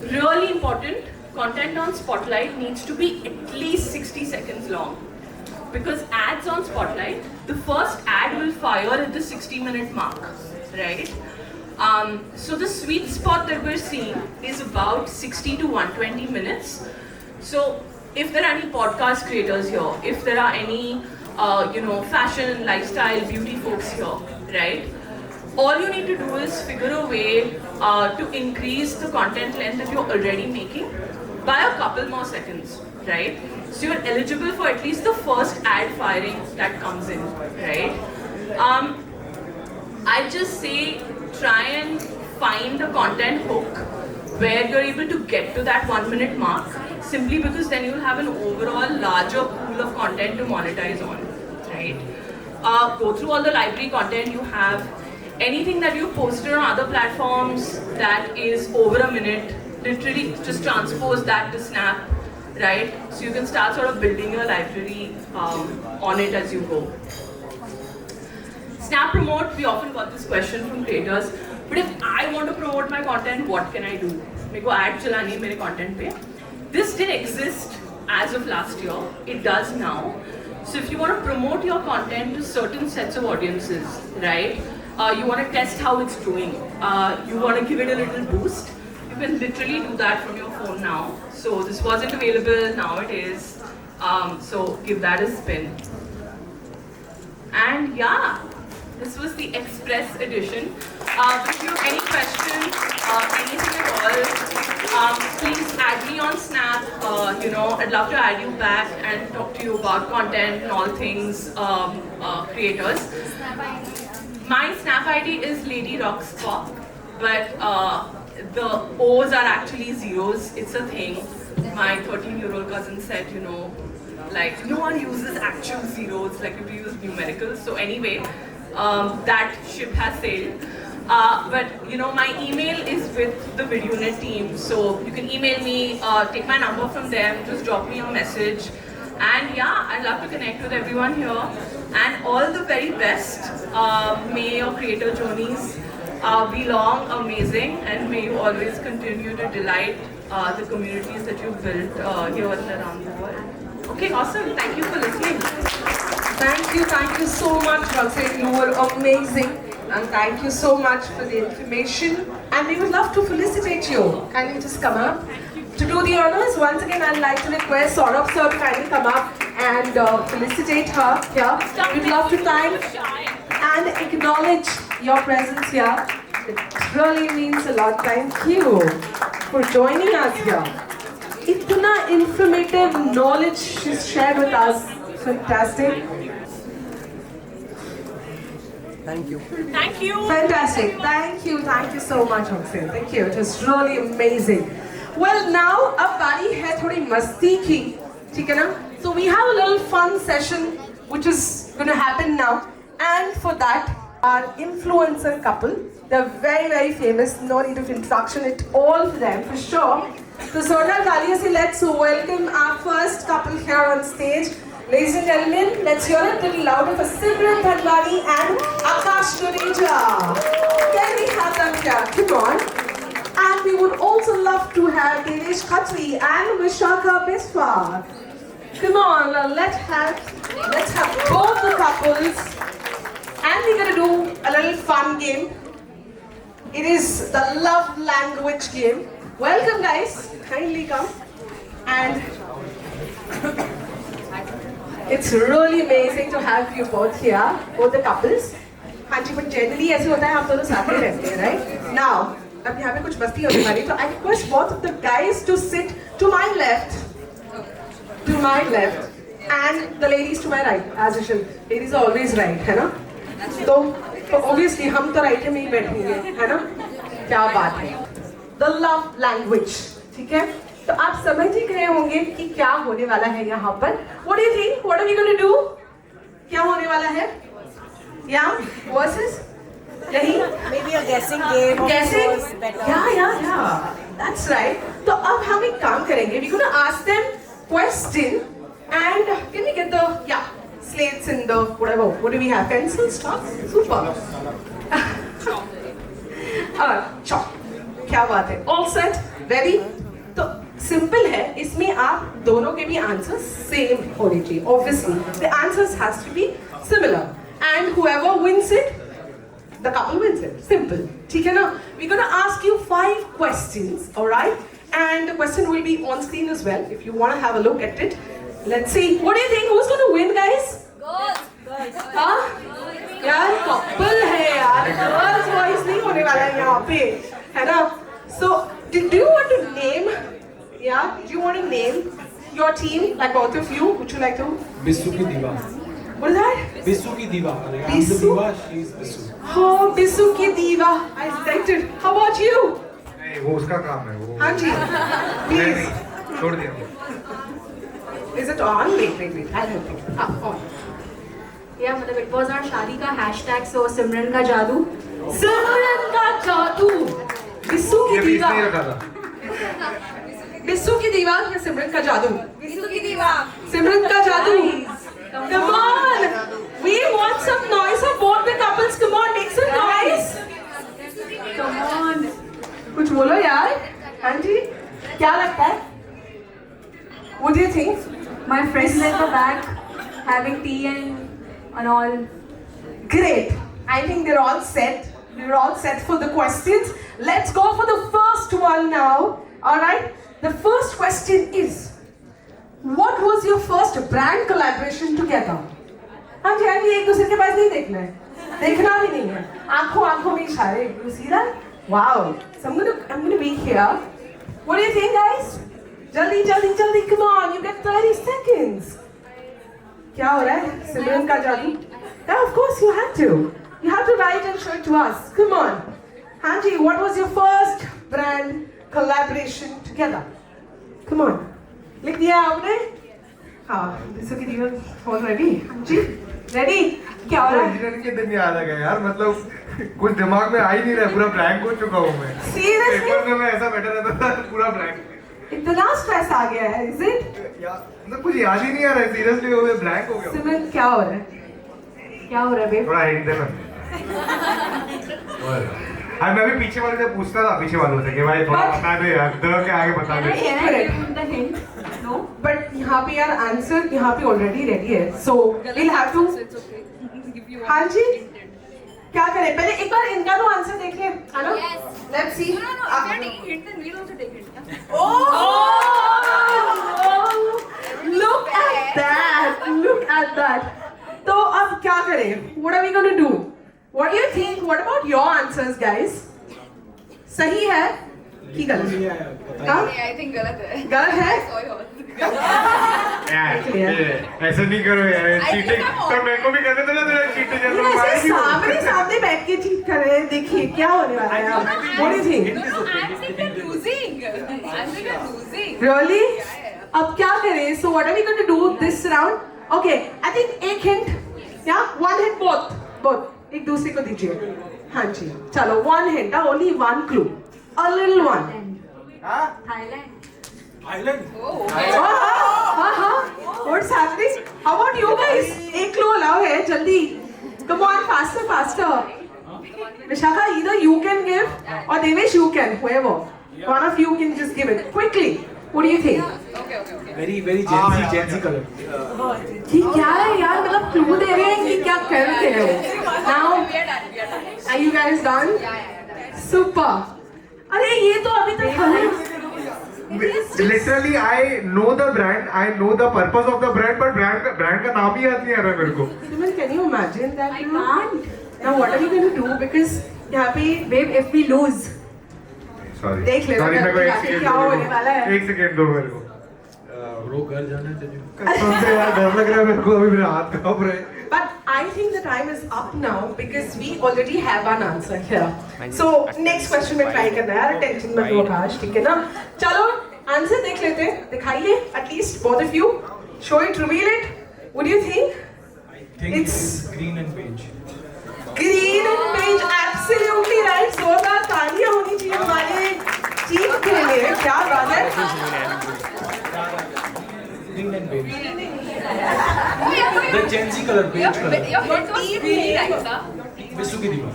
really important. Content on Spotlight needs to be at least 60 seconds long, because ads on Spotlight, the first ad will fire at the 60-minute mark, right? So the sweet spot that we're seeing is about 60 to 120 minutes. So if there are any podcast creators here, if there are any fashion, lifestyle, beauty folks here, right? All you need to do is figure a way to increase the content length that you're already making by a couple more seconds, right? So you're eligible for at least the first ad firing that comes in, right? I just say try and find a content hook where you're able to get to that 1 minute mark, simply because then you'll have an overall larger pool of content to monetize on, right? Go through all the library content you have. Anything that you posted on other platforms that is over a minute, literally just transpose that to Snap, right? So you can start sort of building your library on it as you go. Snap Promote, we often got this question from creators, but if I want to promote my content, what can I do? Meko ad chalani hai mere content pe. This didn't exist as of last year, it does now. So if you want to promote your content to certain sets of audiences, right? You want to test how it's doing, you want to give it a little boost, you can literally do that from your phone now. So this wasn't available, now it is. So give that a spin. And yeah, this was the Express edition. If you have any questions, anything at all, please add me on Snap. I'd love to add you back and talk to you about content and all things creators. My Snap ID is Lady Rocks Pop, but the O's are actually zeros. It's a thing. My 13-year-old cousin said, like no one uses actual zeros, like if you use numericals. So anyway, that ship has sailed. But my email is with the VidUnit team, so you can email me, take my number from them, just drop me a message. And yeah, I'd love to connect with everyone here. And all the very best. May your creator journeys be long, amazing, and may you always continue to delight the communities that you've built here and around the world. Okay, awesome. Thank you for listening. Thank you so much, Roxanne. You were amazing. And thank you so much for the information. And we would love to felicitate you. Can you just come up? To do the honors, once again, I'd like to request Saurabh sir to kindly come up and felicitate her here. We'd love to thank and acknowledge your presence here. It really means a lot. Thank you for joining us here. Itna informative knowledge she's shared with us. Fantastic. Thank you. Fantastic. Thank you so much, Oxen. Thank you. It was really amazing. Well, now अब बारी है थोड़ी मस्ती की, ठीक है ना? So we have a little fun session which is going to happen now, and for that, our influencer couple, they're very famous. No need of introduction at all for them, for sure. So जोरदार तालियों से let's welcome our first couple here on stage. Ladies and gentlemen, let's hear it a little louder for Simran Bhandwani and Akash Dureja. Can we have them here? Come on. And we would also love to have Devesh Khatri and Vishakha Biswa. Come on, let's have both the couples. And we're going to do a little fun game. It is the love language game. Welcome guys, kindly come. And it's really amazing to have you both here, both the couples. हाँ जी, but generally ऐसे होता है, आप दोनों साथ में रहते हैं, right? Now, अब यहाँ पे कुछ मस्ती होने वाली, तो I request both of the guys to sit to my left, and the ladies to my right, as usual. Ladies are always right, है ना? तो obviously हम तो right में ही बैठेंगे, है ना? क्या बात है? The love language, ठीक है? तो आप समझ ही गए होंगे कि क्या होने वाला है यहाँ पर. What do you think? What are we going to do? क्या होने वाला है? Yeah, versus? यही? Maybe a guessing game. Guessing? Yeah. That's right. तो अब हम एक काम करेंगे. We're going to ask them question, and can we get the slates in the whatever? What do we have? Pencils, chalks? Super. Chalk. क्या बात है? All set? Ready? तो सिंपल है, इसमें आप दोनों के भी आंसर्स सेम होने चाहिए. Obviously, the answers has to be similar, and whoever wins it, the couple wins it. Simple. ठीक है ना? We're gonna ask you 5 questions, all right? And the question will be on screen as well. If you want to have a look at it, let's see. What do you think? Who's gonna win, guys? Girls. हाँ? यार couple है यार. Girls voice नहीं होने वाला है यहाँ पे, है ना? So, do you want to name? Yeah, do you want to name your team, like both of you? Would you like to? Bissu ki diva. What is that? Bissu ki diva. I'm the Bissu? diva, she's Bissu. Oh, Bissu ki diva. I liked it. How about you? नहीं, वो उसका काम है वो. हाँ जी. Please. छोड़ दिया. Is it on? Wait. I'll help you. On. Yeah, मतलब it was our शादी का hashtag, so सिमरन का जादू. सिमरन का जादू. बिस्सू की दीवा. बिस्सू की दीवा या सिमरन का जादू? बिस्सू की दीवा. सिमरन का जादू. Come on. We want some noise for both the couples. Come on, make some noise. Come on. कुछ बोलो यार. हाँ जी. क्या लगता है? What do you think? My friends at the back having tea and all. Great. I think they're all set. We're all set for the questions. Let's go for the first one now. All right. The first question is, what was your first brand collaboration together? हाँ जी, एक दूसरे के पास नहीं देखना है, देखना भी नहीं है, आंखों में इशारे. You see that? Wow. So I'm gonna be here. What do you think, guys? Jaldi. Come on, you get 30 seconds. क्या हो रहा है? सिमरन का जादू? Yeah, of course you have to. You have to write and show it to us. Come on. Hanji, what was your first brand collaboration together? Come on. लिख दिया आपने? हाँ, बिस्सू की दीवा already. Hanji, ready? क्या हो रहा है? इंजीनियरिंग के दिन याद आ गया यार, मतलब कुछ दिमाग में आ ही नहीं रहा, पूरा ब्लैंक हो चुका हूँ मैं. Seriously? पेपर में मैं ऐसा बैठा रहता था, पूरा ब्लैंक. इतना स्ट्रेस आ गया है, is it? यार, मतलब कुछ याद ही नहीं आ रहा है, सीरियसली हो गया, ब्लैंक हो गया. सिमरन, क्या हो रहा है? क्या हो रहा है बेब? थोड़ा हिंट देना. हाँ, मैं भी पीछे वाले से पूछता था, पीछे वालों से कि भाई थोड़ा बता दे यार, द के आगे बता दे. No, but यहाँ पे यार आंसर यहाँ पे ऑलरेडी रेडी है, so we'll have to. हाँ जी, क्या करें? पहले एक बार इनका तो आंसर देख ले, है ना? Let's see. Look at that! Look at that! तो अब क्या करें? What are we going to do? What do you think? What about your answers, guys? सही है कि गलत? हाँ? I think गलत है. गलत है? ऐसा नहीं करो यार, चीटिंग तो मेरे को भी करने दो ना, थोड़ा चीटिंग जैसा ऐसे सामने सामने बैठ के चीट कर रहे हैं, देखिए क्या होने वाला है अब. What do you think? I think you're losing. I think you're losing. Really? अब क्या करें? So what are we going to do this round? Okay, I think एक hint, yeah, one hint both. एक दूसरे को दीजिए. हाँ जी, चलो one hint, only one clue, a little one. Thailand. What's happening? How about you guys? एक clue allow है, जल्दी. Come on, faster. Vishakha, either you can give or Devesh you can, whoever. One of you can just give it quickly. What do you think? Very Gen Z color. कि क्या है यार, मतलब clue दे रहे हैं कि क्या कर रहे हो? Now, are you guys done? Super. अरे ये तो अभी तक Literally, I know the brand, I know the purpose of the brand, but brand का नाम ही याद नहीं आ रहा है मेरे को. Simal, can you imagine that? I can't. Now what are we going to do? Because यहाँ पे babe, if we lose. Sorry. देख लेना क्या होने वाला है. एक सेकेंड दो मेरे को. ब्रो घर जाना चाहिए. कसम से यार डर लग रहा है मेरे को, अभी मेरे हाथ कांप रहे हैं. But I think the time is up now because we already have an answer here. So next question में try करना है यार, टेंशन मत लो आकाश, ठीक है ना? चलो आंसर देख लेते हैं, दिखाइए at least both of you. Show it, reveal it. What do you think? I think it's green and beige. Green and beige, absolutely right. जोरदार तालियां होनी चाहिए हमारे टीम के लिए. क्या बात है? Green and beige. The Gen Z color, beige color. विश्व की दीवार.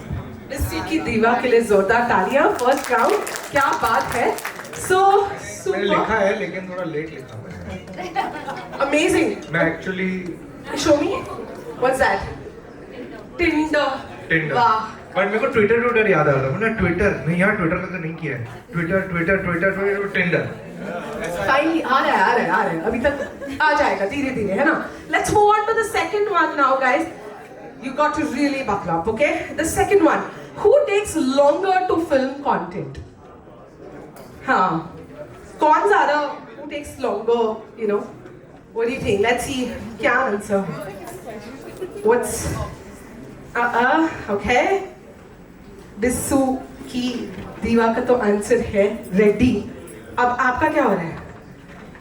विश्व की दीवार के लिए जोरदार तालियां. फर्स्ट राउंड, क्या बात है. So मैंने लिखा है लेकिन थोड़ा लेट लिखा है. amazing. मैं actually Show me. What's that? Tinder. वाह. पर मेरे को ट्विटर याद आ रहा है ना. ट्विटर नहीं, यार ट्विटर का तो नहीं किया है. Twitter Tinder. Finally, आ रहा है. अभी तक आ जाएगा धीरे है ना. Let's move on to the second one now, guys. You got to really buckle up, okay? The second one. Who takes longer to film content? हाँ. कौन ज़्यादा? Who takes longer? You know. What do you think? Let's see. क्या answer? What's? Okay. Bissu की दीवार का तो answer है ready. अब आपका क्या हो रहा है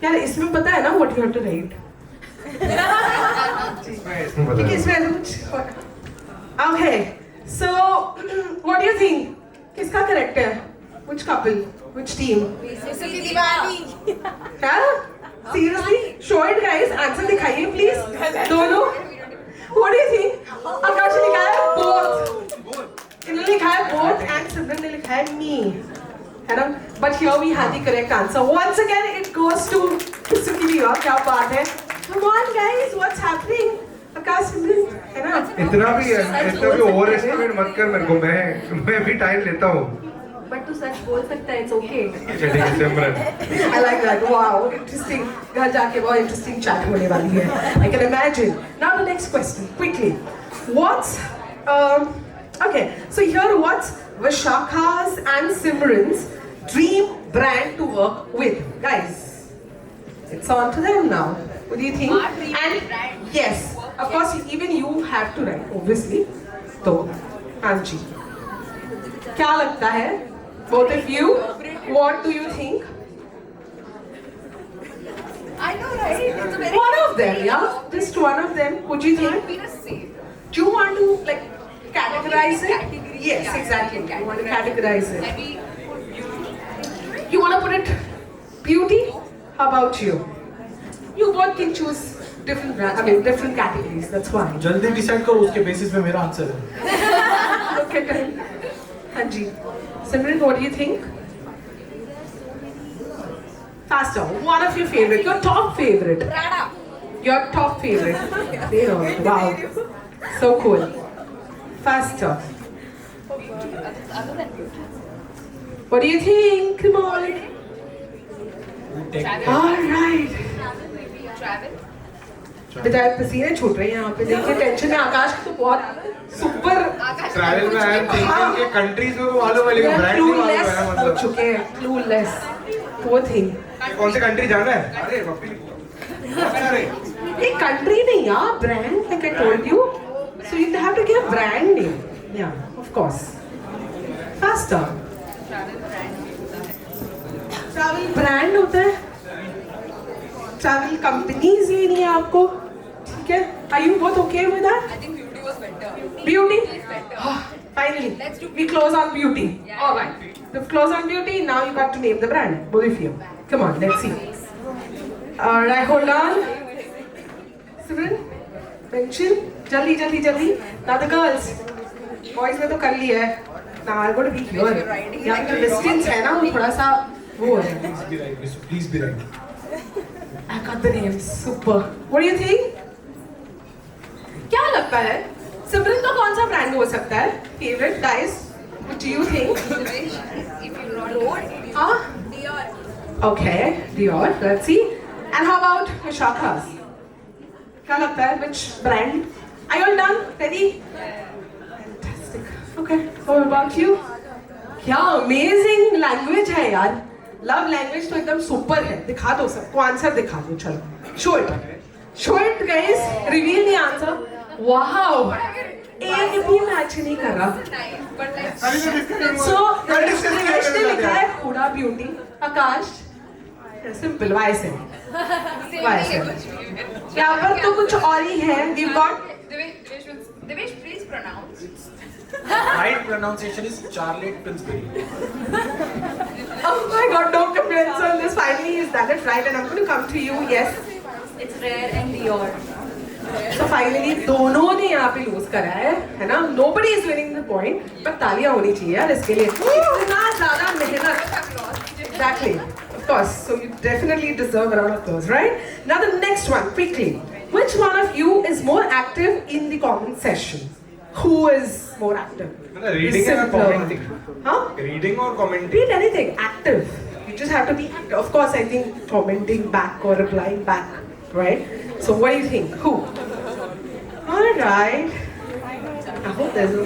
यार? इसमें पता है ना what you have to write. ठीक है, इसमें कुछ. Okay, so what do you think? किसका करेक्ट है? Which couple? Which team? क्या? Seriously? Show it, guys. Answer दिखाइए please. दोनों. What do you think? आकाश ने लिखा है both. इन्होंने लिखा है both and सिमरन ने लिखा है me. है ना? But here we have the correct answer. Once again, it goes to Suki Diva. क्या बात है? Come on, guys, what's happening? आकाश सिमरन, है ना? इतना भी ओवर एस्टिमेट मत कर मेरे को. मैं भी टाइम लेता हूँ. But तू सच बोल सकता है, it's okay. अच्छा ठीक है सिमरन. I like that. Wow, interesting. घर जाके बहुत interesting chat होने वाली है. I can imagine. Now the next question, quickly. What's okay? So here, what's Vishakha's and Simran's dream brand to work with, guys? It's on to them now. What do you think? Our dream brand. Yes, of course. Even you have to write, obviously. तो Anji, क्या लगता है? Both of you, what do you think? I know, right? It's a very One of them, yeah? Just one of them. Would you think? be the same. Do you want to like categorize it? Category, Yes, yeah. exactly. You want to categorize it. Maybe You want to put it beauty? How about you? You both can choose different brand. I mean, different categories. That's why. जल्दी decide करो, उसके basis पे मेरा answer है. Look at him. Anji. Simran, what do you think? Faster. One of your favorite. Your top favorite. Prada. Your top favorite. They know. Wow. So cool. Faster. other than beauty. What do you think? Come on. All right. Travel. बेचारे पसीने छूट रहे हैं यहाँ पे देखिए tension में आकाश तो बहुत सुपर ट्रैवल में आई एम थिंकिंग कि कंट्रीज में वो मालूम है लेकिन ब्रांड नहीं मालूम है ना हो मतलब चुके हैं क्लूलेस वो थिंग कौन सी कंट्री जाना है अरे पप्पी अरे ये कंट्री नहीं यार brand like I told you so you have to give brand name या of course faster travel brand होता है ट्रैवल कंपनीज लेनी है आपको ठीक है are you both okay with that I think beauty was better. Beauty? Is better. Finally, Let's do we close on beauty. Yeah. All right. We've closed on beauty. Now you got to name the brand. Both of you. Come on, let's see. All right, hold on. Simran, mention. Jaldi, jaldi, jaldi. Now the girls. Boys ने तो कर लिया है. Now I'm going to be here. यहाँ पे distance है ना वो थोड़ा सा वो है. Please be right I got the names. Super. What do you think? क्या लगता है सिमरन का कौन सा ब्रांड हो सकता है favourite guys what do you think If you road, हाँ Dior. Okay Dior let's see and how about Vishakha's क्या लगता है which brand are you all done ready fantastic okay what about you क्या amazing language है यार love language तो एकदम super है दिखा दो सबको आंसर दिखा दो चलो show it guys reveal the answer wow एक भी मैच नहीं कर रहा सो देवेश ने लिखा है हुडा ब्यूटी आकाश सिंपल वाई से यहाँ पर तो कुछ और ही है we got Devesh, please pronounce. Right pronunciation is Charlotte Pillsbury. oh my god no complaints on this finally he's done it right and I'm going to come to you yes It's rare and Dior. तो finally दोनों ने यहाँ पे loose करा है ना nobody is winning the point पर तालियां होनी चाहिए यार इसके लिए इतना ज्यादा मेहनत exactly of course so you definitely deserve a round of applause right now the next one quickly which one of you is more active in the comment section who is more active reading It's और simpler. Commenting huh reading और commenting read anything active you just have to be active of course I think commenting back or replying back right so what do you think who all right I hope there's no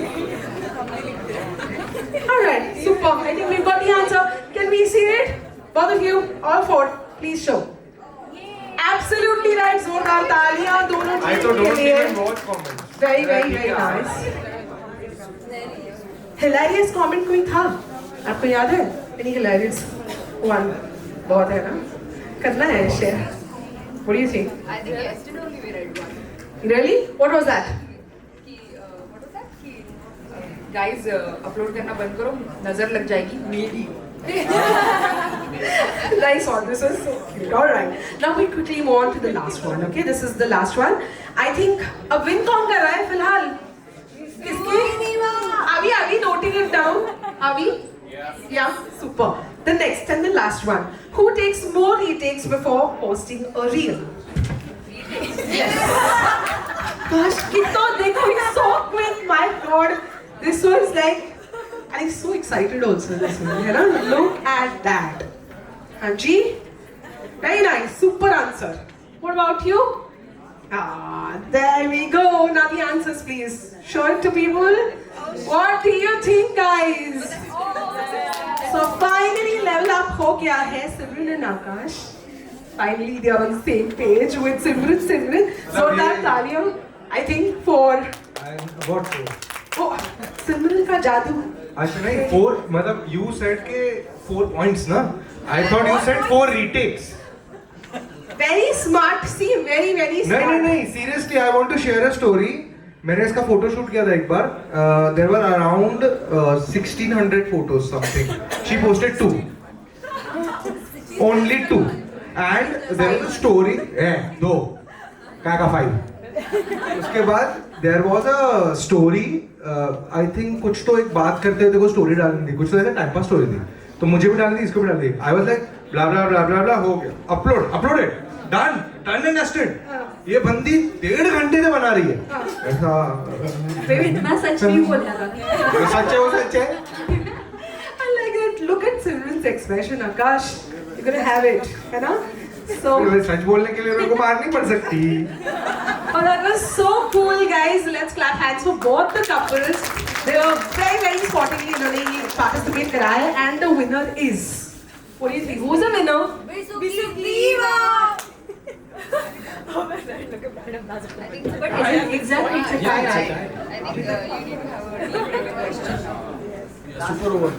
all right super I think we've got the answer can we see it both of you all four please show absolutely right जोरदार तालियां दोनों आई तो team के don't लिए even watch comments very nice hilarious comment कोई था आपको याद है any hilarious one बहुत है ना करना है share what do you think I think yesterday only we read one. really what was that What was that? Guys, upload करना बंद करो नजर लग जाएगी मेरी. nice one this is so cute all right now we quickly move on to the last one okay this is the last one I think a win कौन कर रहा है फिलहाल किसके are we noting it down are we yeah super the next and the last one who takes more retakes before posting a reel gosh kitna dekho it's so quick my god this was like I'm so excited also this one you know look at that Anji very nice super answer what about you there we go now the answers please show it to people what do you think guys so finally level up ho gaya hai Simran and Akash finally they are on the same page with Simran so that तालियां I think for what oh Simran का जादू अच्छा नहीं 4 मतलब you said के 4 points ना I thought you said 4 retakes very smart see very smart नहीं नहीं seriously I want to share a story मैंने इसका फोटो शूट किया था एक बार there were around 1600 photos something she posted 2 only 2 and there was a story है 2 का 5 उसके बाद there was a story I think कुछ तो एक बात करते हुए देखो स्टोरी डालनी थी कुछ तो ऐसा टाइम पास स्टोरी थी तो मुझे भी डालनी थी इसको भी डालनी थी आई वाज लाइक ब्ला ब्ला ब्ला ब्ला ब्ला हो गया अपलोडेड डन एंड नेस्टेड ये बंदी 1.5 घंटे से बना रही है ऐसा इतना सच नहीं बोलना था. सच है वो सच है Simran's expression, Akash, you're gonna have it, है ना? So. सच बोलने के लिए मेरे को मार नहीं पड़ सकती. Oh, that was so cool, guys. Let's clap hands for both the couples. They were very sportingly इन्होंने ये participate कराया, and the winner is. What do you think? Who's the winner? Bisubdiva. Exactly. It's a tie.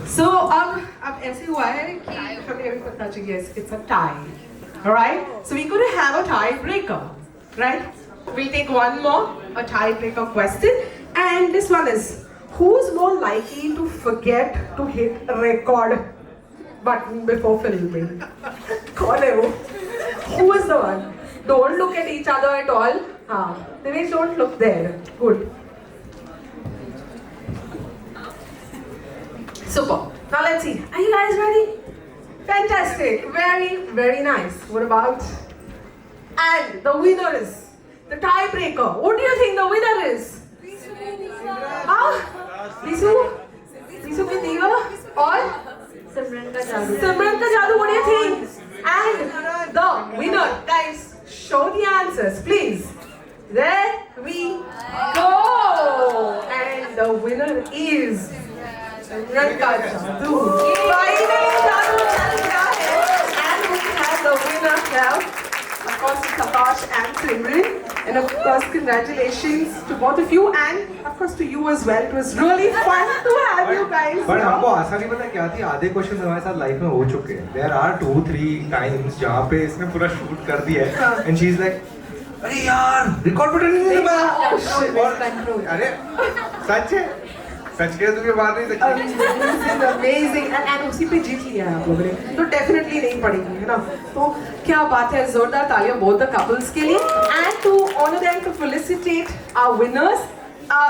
So अब ऐसे हुआ है कि हमें अभी पता चल गया it's a tie. Alright? So we're going to have a tiebreaker. Right? We'll take one more, a tiebreaker question. And this one is, who's more likely to forget to hit record button before filming? कौन है वो? Who is the one? Don't look at each other at all. Dinesh, don't look there. Good. Super. Now let's see. Are you guys ready? Fantastic. Very nice. What about? And the winner is the tiebreaker. What do you think the winner is? Bisu Bidiva or Simran ka jadoo. Simran ka jadoo. What do you think? And the winner, guys, show the answers, please. There we go. And the winner is Simran ka jadoo. Finally, jadoo chal gaya hai. And we have the winner now. Of course, it's Akash and Simran. And of course, congratulations to both of you, and of course to you as well. It was really fun to have you guys. But हमको आसानी पता क्या थी, आधे question हमारे साथ life में हो चुके हैं. There are 2-3 times जहाँ पे इसने पूरा शूट कर दिया है, and she's like, अरे यार रिकॉर्ड बटन नहीं दबाया. अरे सच है, सच के तुझे बात नहीं सकती. Amazing. And उसी पे जीत लिया है आप लोगों ने, तो डेफिनेटली नहीं पड़ेगी, है ना? तो क्या बात है, जोरदार तालियां both the couples के लिए. And to honor them, to felicitate our winners,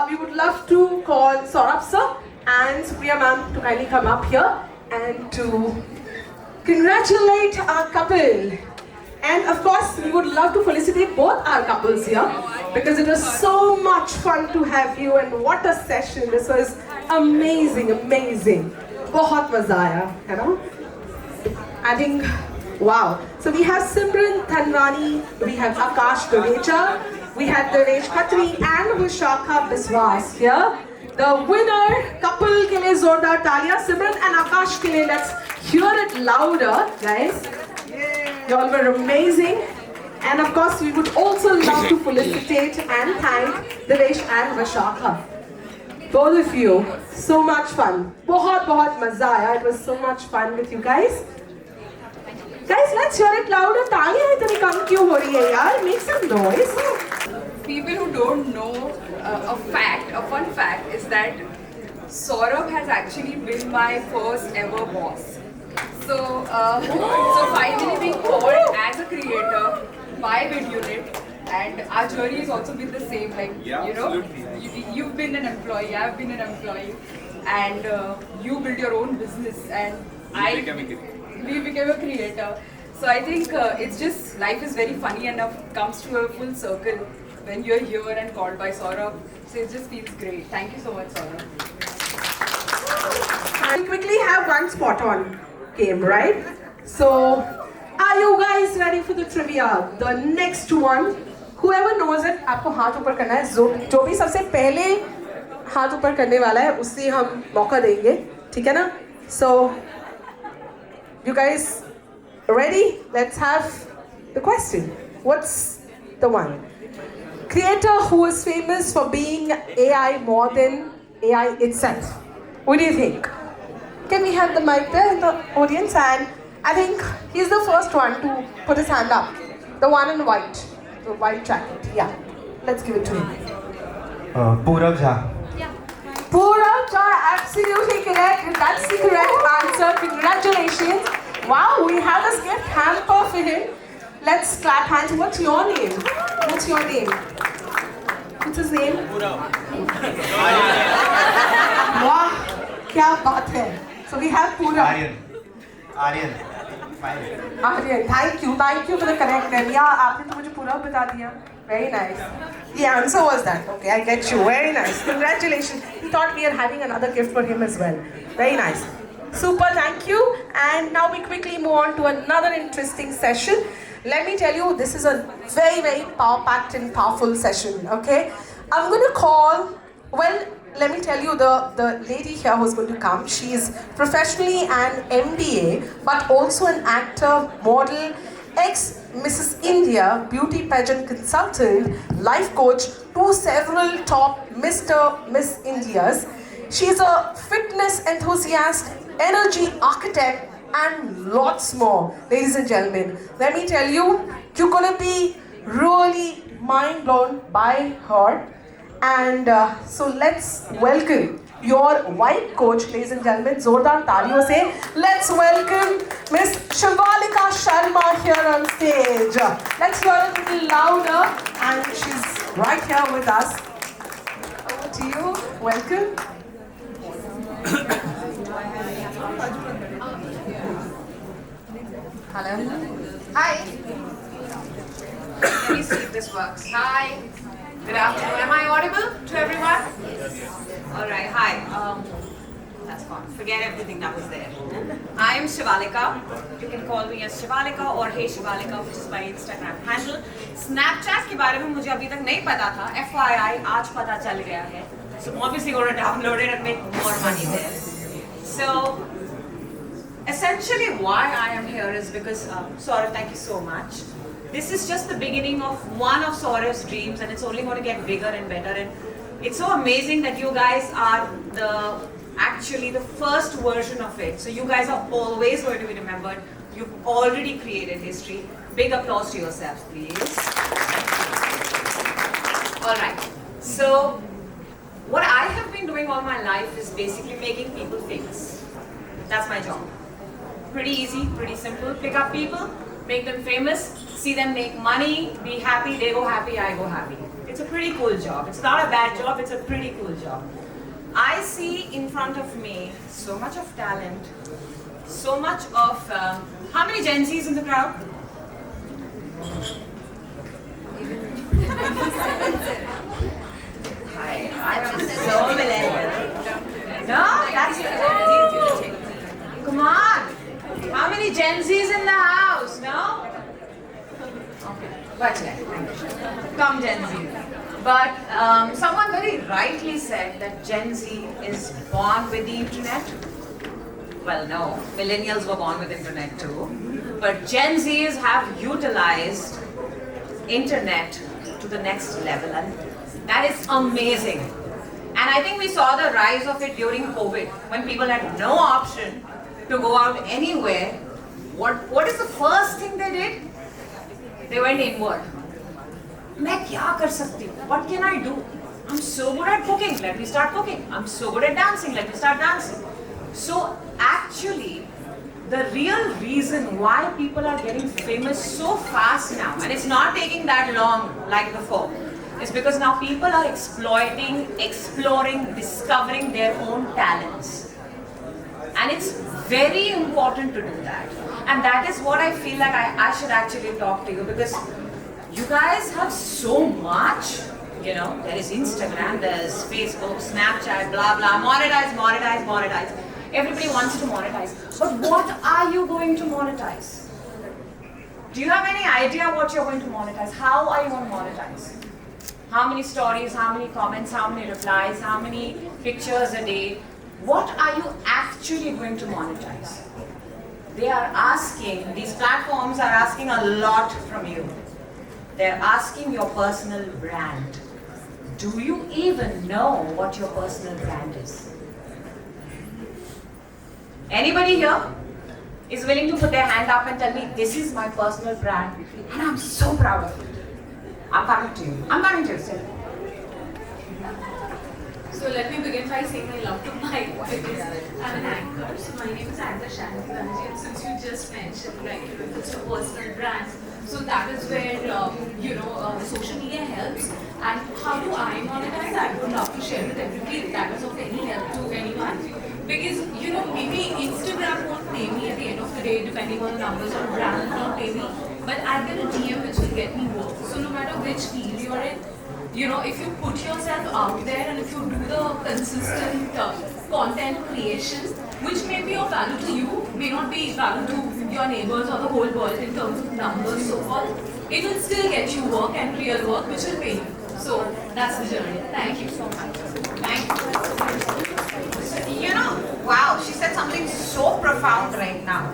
we would love to call Saurabh sir and Supriya ma'am to kindly come up here and to congratulate our couple. And of course, we would love to felicitate both our couples here because it was so much fun to have you, and what a session. This was amazing. बहुत मजा आया, है ना? I think, wow. So we have Simran Thanwani, we have Akash Dureja, we have Dinesh Khatri and Vishakha Biswas here. The winner couple के लिए जोरदार तालियां. Simran and Akash के लिए, let's hear it louder, guys. You all were amazing. And of course, we would also love to felicitate and thank Dinesh and Vishakha. Both of you, so much fun. बहुत मजा आया. It was so much fun with you guys. Guys, let's hear it louder. तालियां इतनी कम क्यों हो रही है यार? Make some noise. People who don't know a fun fact is that Saurabh has actually been my first ever boss. So finally being called as a creator by VidUnit, and our journey has also been the same. Like, you know, you've been an employee, I've been an employee, and you build your own business, and we became a creator. So I think it's just, life is very funny and comes to a full circle when you're here and called by Saurabh. So it just feels great. Thank you so much, Saurabh. I'll quickly have one spot on game, right? So, are you guys ready for the trivia? The next one, whoever knows it, आपको हाथ ऊपर करना है. जो भी सबसे पहले हाथ ऊपर करने वाला है, उससे हम मौका देंगे, ठीक है ना? So, you guys ready? Let's have the question. What's the one? Creator who is famous for being AI more than AI itself. What do you think? Can we have the mic there in the audience? And I think he's the first one to put his hand up. The one in white, the white jacket. Yeah, let's give it to him. Purav Jha. Purav Jha, absolutely correct. That's the correct answer. Congratulations. Wow, we have this gift hamper for him. Let's clap hands. What's your name? What's your name? What's his name? Wow, क्या बात है. So we have Purav. Aryan. Aryan, thank you for the correct name. Yeah, आपने तो मुझे Purav बता दिया. Very nice. The answer was that. Okay, I get you. Very nice. Congratulations. He thought we are having another gift for him as well. Very nice. Super, thank you. And now we quickly move on to another interesting session. Let me tell you, this is a very, very power-packed and powerful session, okay? I'm going to call, well, let me tell you the lady here who's going to come. She is professionally an MBA, but also an actor, model, ex-Mrs. India, beauty pageant consultant, life coach to several top Mr. Miss Indias. She's a fitness enthusiast, energy architect, and lots more. Ladies and gentlemen, let me tell you, you're gonna be really mind blown by her. And so let's welcome your white coach, ladies and gentlemen. Zordar taaliyon se let's welcome Miss Shivalika Sharma here on stage. Let's hear a little louder, and she's right here with us. Over to you. Welcome. Hello. Hi. Let me see if this works. Hi. Good afternoon. Am I audible to everyone? All right. Hi. That's fine. Forget everything that was there. I am Shivalika. You can call me as Shivalika or Hey Shivalika, which is my Instagram handle. Snapchat के बारे में मुझे अभी तक नहीं पता था. FYI, आज पता चल गया है. So obviously going to download it and make more money there. So essentially why I am here is because, Saurav, thank you so much. This is just the beginning of one of Saurav's dreams, and it's only going to get bigger and better. And it's so amazing that you guys are actually the first version of it. So you guys are always going to be remembered. You've already created history. Big applause to yourselves, please. All right. So what I have been doing all my life is basically making people famous. That's my job. Pretty easy, pretty simple. Pick up people, make them famous, see them make money, be happy, they go happy, I go happy. It's a pretty cool job. It's not a bad job, it's a pretty cool job. I see in front of me so much of talent, so much of... how many Gen Zs in the crowd? Hi, I'm so millennial. No, that's... Come on! How many Gen Zs in the house? No? Okay. Come Gen Z. But someone very rightly said that Gen Z is born with the internet. Well, no, millennials were born with internet too. But Gen Zs have utilized internet to the next level, and that is amazing. And I think we saw the rise of it during COVID, when people had no option to go out anywhere. What is the first thing they did? They went inward. मैं क्या कर सकती हूँ? What can I do? I'm so good at cooking. Let me start cooking. I'm so good at dancing. Let me start dancing. So actually, the real reason why people are getting famous so fast now, and it's not taking that long like before, is because now people are exploiting, exploring, discovering their own talents. And it's very important to do that. And that is what I feel like I should actually talk to you, because you guys have so much. You know, there is Instagram, there's Facebook, Snapchat, blah, blah, monetize, monetize, monetize. Everybody wants to monetize. But what are you going to monetize? Do you have any idea what you're going to monetize? How are you going to monetize? How many stories, how many comments, how many replies, how many pictures a day? What are you actually going to monetize? They are asking, these platforms are asking a lot from you. They're asking your personal brand. Do you even know what your personal brand is? Anybody here is willing to put their hand up and tell me, this is my personal brand and I'm so proud of it? I'm coming to you. I'm coming to you, sir. So let me begin by saying I love to my voice. I'm an anchor. So my name is Anchor Shanti Banerjee, and since you just mentioned, like, it's your personal brand, so that is where, social media helps. And how do I monetize? I would love to share with everybody if that is of any help to anyone. Because, maybe Instagram won't pay me at the end of the day, depending on the numbers, or brand will not pay me. But I get a DM which will get me work. So no matter which field you're in, if you put yourself out there and if you do the consistent content creation, which may be of value to you, may not be value to your neighbors or the whole world in terms of numbers, so forth. It will still get you work and real work, which will pay you. So that's the journey. Thank you so much. Thank you. You know, wow, she said something so profound right now,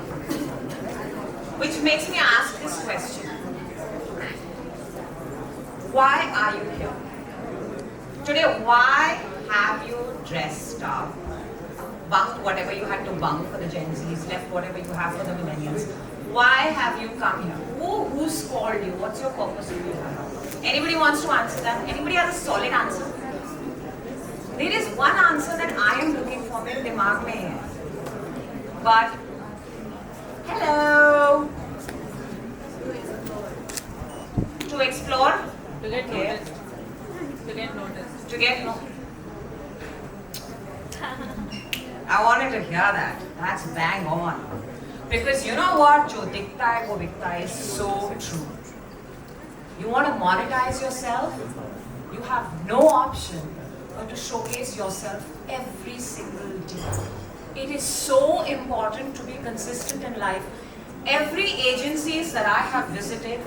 which makes me ask this question. Why are you here? Today, why have you dressed up, bunked whatever you had to bunk for the Gen Zs, left whatever you have for the millennials? Why have you come here? Who's called you? What's your purpose of being here? Anybody wants to answer that? Anybody has a solid answer? There is one answer that I am looking for. मेरे दिमाग में है. But hello. To explore. To get noticed. To get noticed. To get no. I wanted to hear that. That's bang on. Because you know what? Jo dikhta hai wo bikhta hai is so true. You want to monetize yourself? You have no option but to showcase yourself every single day. It is so important to be consistent in life. Every agencies that I have visited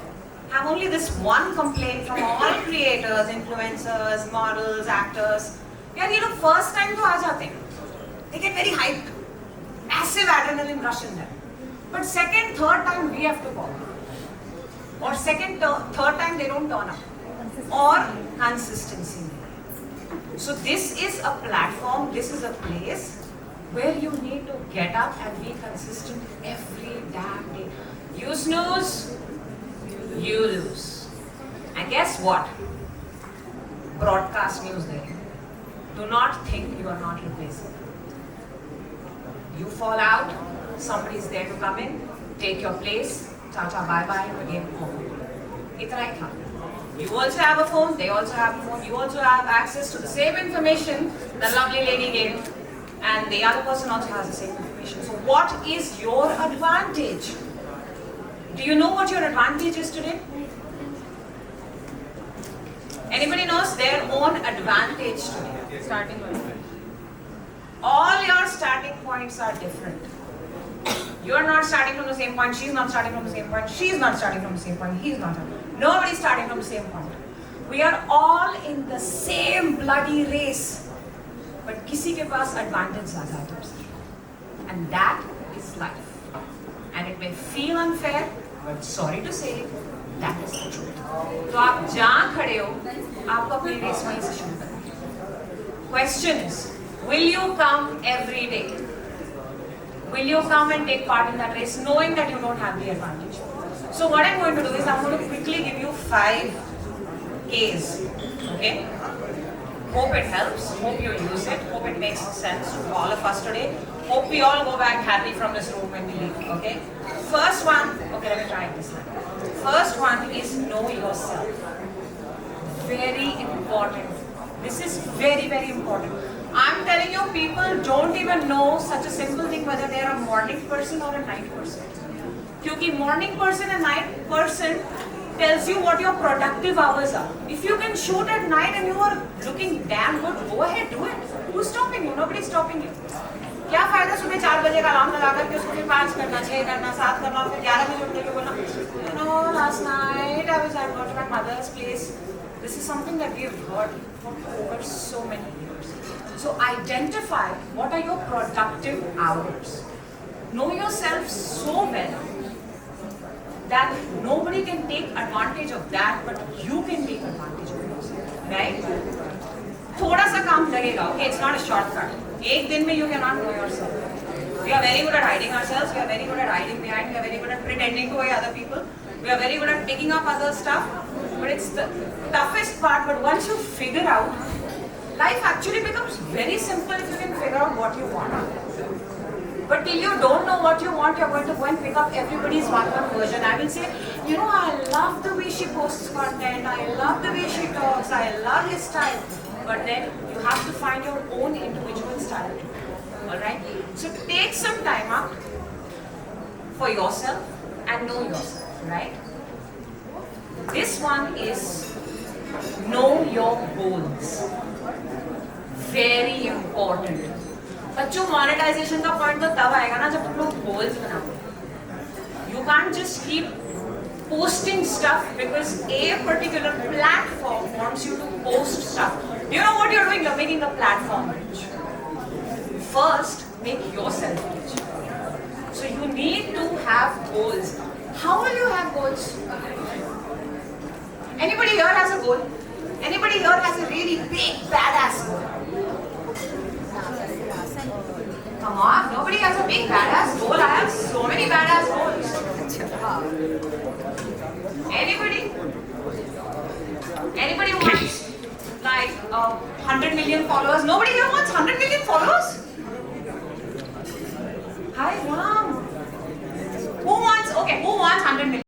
have only this one complaint from all creators, influencers, models, actors. Yeah, you know, first time to aa jate hain. They get very hyped. Massive adrenaline rush in them. But second, third time we have to call. Or second, third time they don't turn up. Or consistency. So this is a platform, this is a place where you need to get up and be consistent every damn day. You snooze, you lose. And guess what? Broadcast news there. Do not think you are not replaceable. You fall out, somebody is there to come in, take your place, cha-cha, bye-bye, again home. Itna hi tha. You also have a phone, they also have a phone, you also have access to the same information the lovely lady gave, and the other person also has the same information. So what is your advantage? Do you know what your advantage is today? Anybody knows their own advantage today? Starting point. All your starting points are different. You're not starting from the same point, she's not starting from the same point, she's not starting from the same point, he's not. Nobody's starting from the same point. We are all in the same bloody race. But किसी के पास advantage ज़्यादा है तुमसे. And that is life. And it may feel unfair, but sorry to say, that is the truth. तो आप जहाँ खड़े हो, आपको अपनी रेस वहीं से शुरू करनी है. Question is, will you come every day? Will you come and take part in that race knowing that you don't have the advantage? So what I'm going to do is I'm going to quickly give you 5 Ks. Okay? Hope it helps. Hope you use it. Hope it makes sense to all of us today. Hope we all go back happy from this room when we leave. Okay? First one. Okay, let me try it this time. First one is know yourself. Very important. This is very, very important. I'm telling you, people don't even know such a simple thing whether they are a morning person or a night person. Because morning person and night person tells you what your productive hours are. If you can shoot at night and you are looking damn good, go ahead, do it. Who's stopping you? Nobody's stopping you. क्या फायदा सुबह 4 बजे का alarm लगा करके उसको फिर 5 करना, 6 करना, 7 करना और फिर 11 बजे उठने के बोलना, you know, last night I was at my mother's place. This is something that we have heard for over so many years. So identify what are your productive hours. Know yourself so well that nobody can take advantage of that, but you can take advantage of yourself, right? थोड़ा सा काम लगेगा, okay? It's not a shortcut. एक दिन में you cannot know yourself. We are very good at hiding ourselves. We are very good at hiding behind. We are very good at pretending to be other people. We are very good at picking up other stuff. But it's the toughest part. But once you figure out, life actually becomes very simple if you can figure out what you want. But till you don't know what you want, you're going to go and pick up everybody's one-one version. I will say, you know, I love the way she posts content. I love the way she talks. I love his style. But then you have to find your own individual style. Alright? So take some time out for yourself and know yourself. Right? This one is know your goals. Very important. बच्चों monetization का point तो तब आएगा ना जब तुम लोग goals बनाओ. You can't just keep posting stuff because a particular platform wants you to post stuff. You know what you're doing? You're making the platform rich. First, make yourself rich. So you need to have goals. How will you have goals? Anybody here has a goal? Anybody here has a really big, badass goal? Come on, nobody has a big, badass goal. I have so many badass goals. Anybody? Anybody wants like 100 million followers? Nobody here wants 100 million followers? Hi Ram. Who wants 100 million?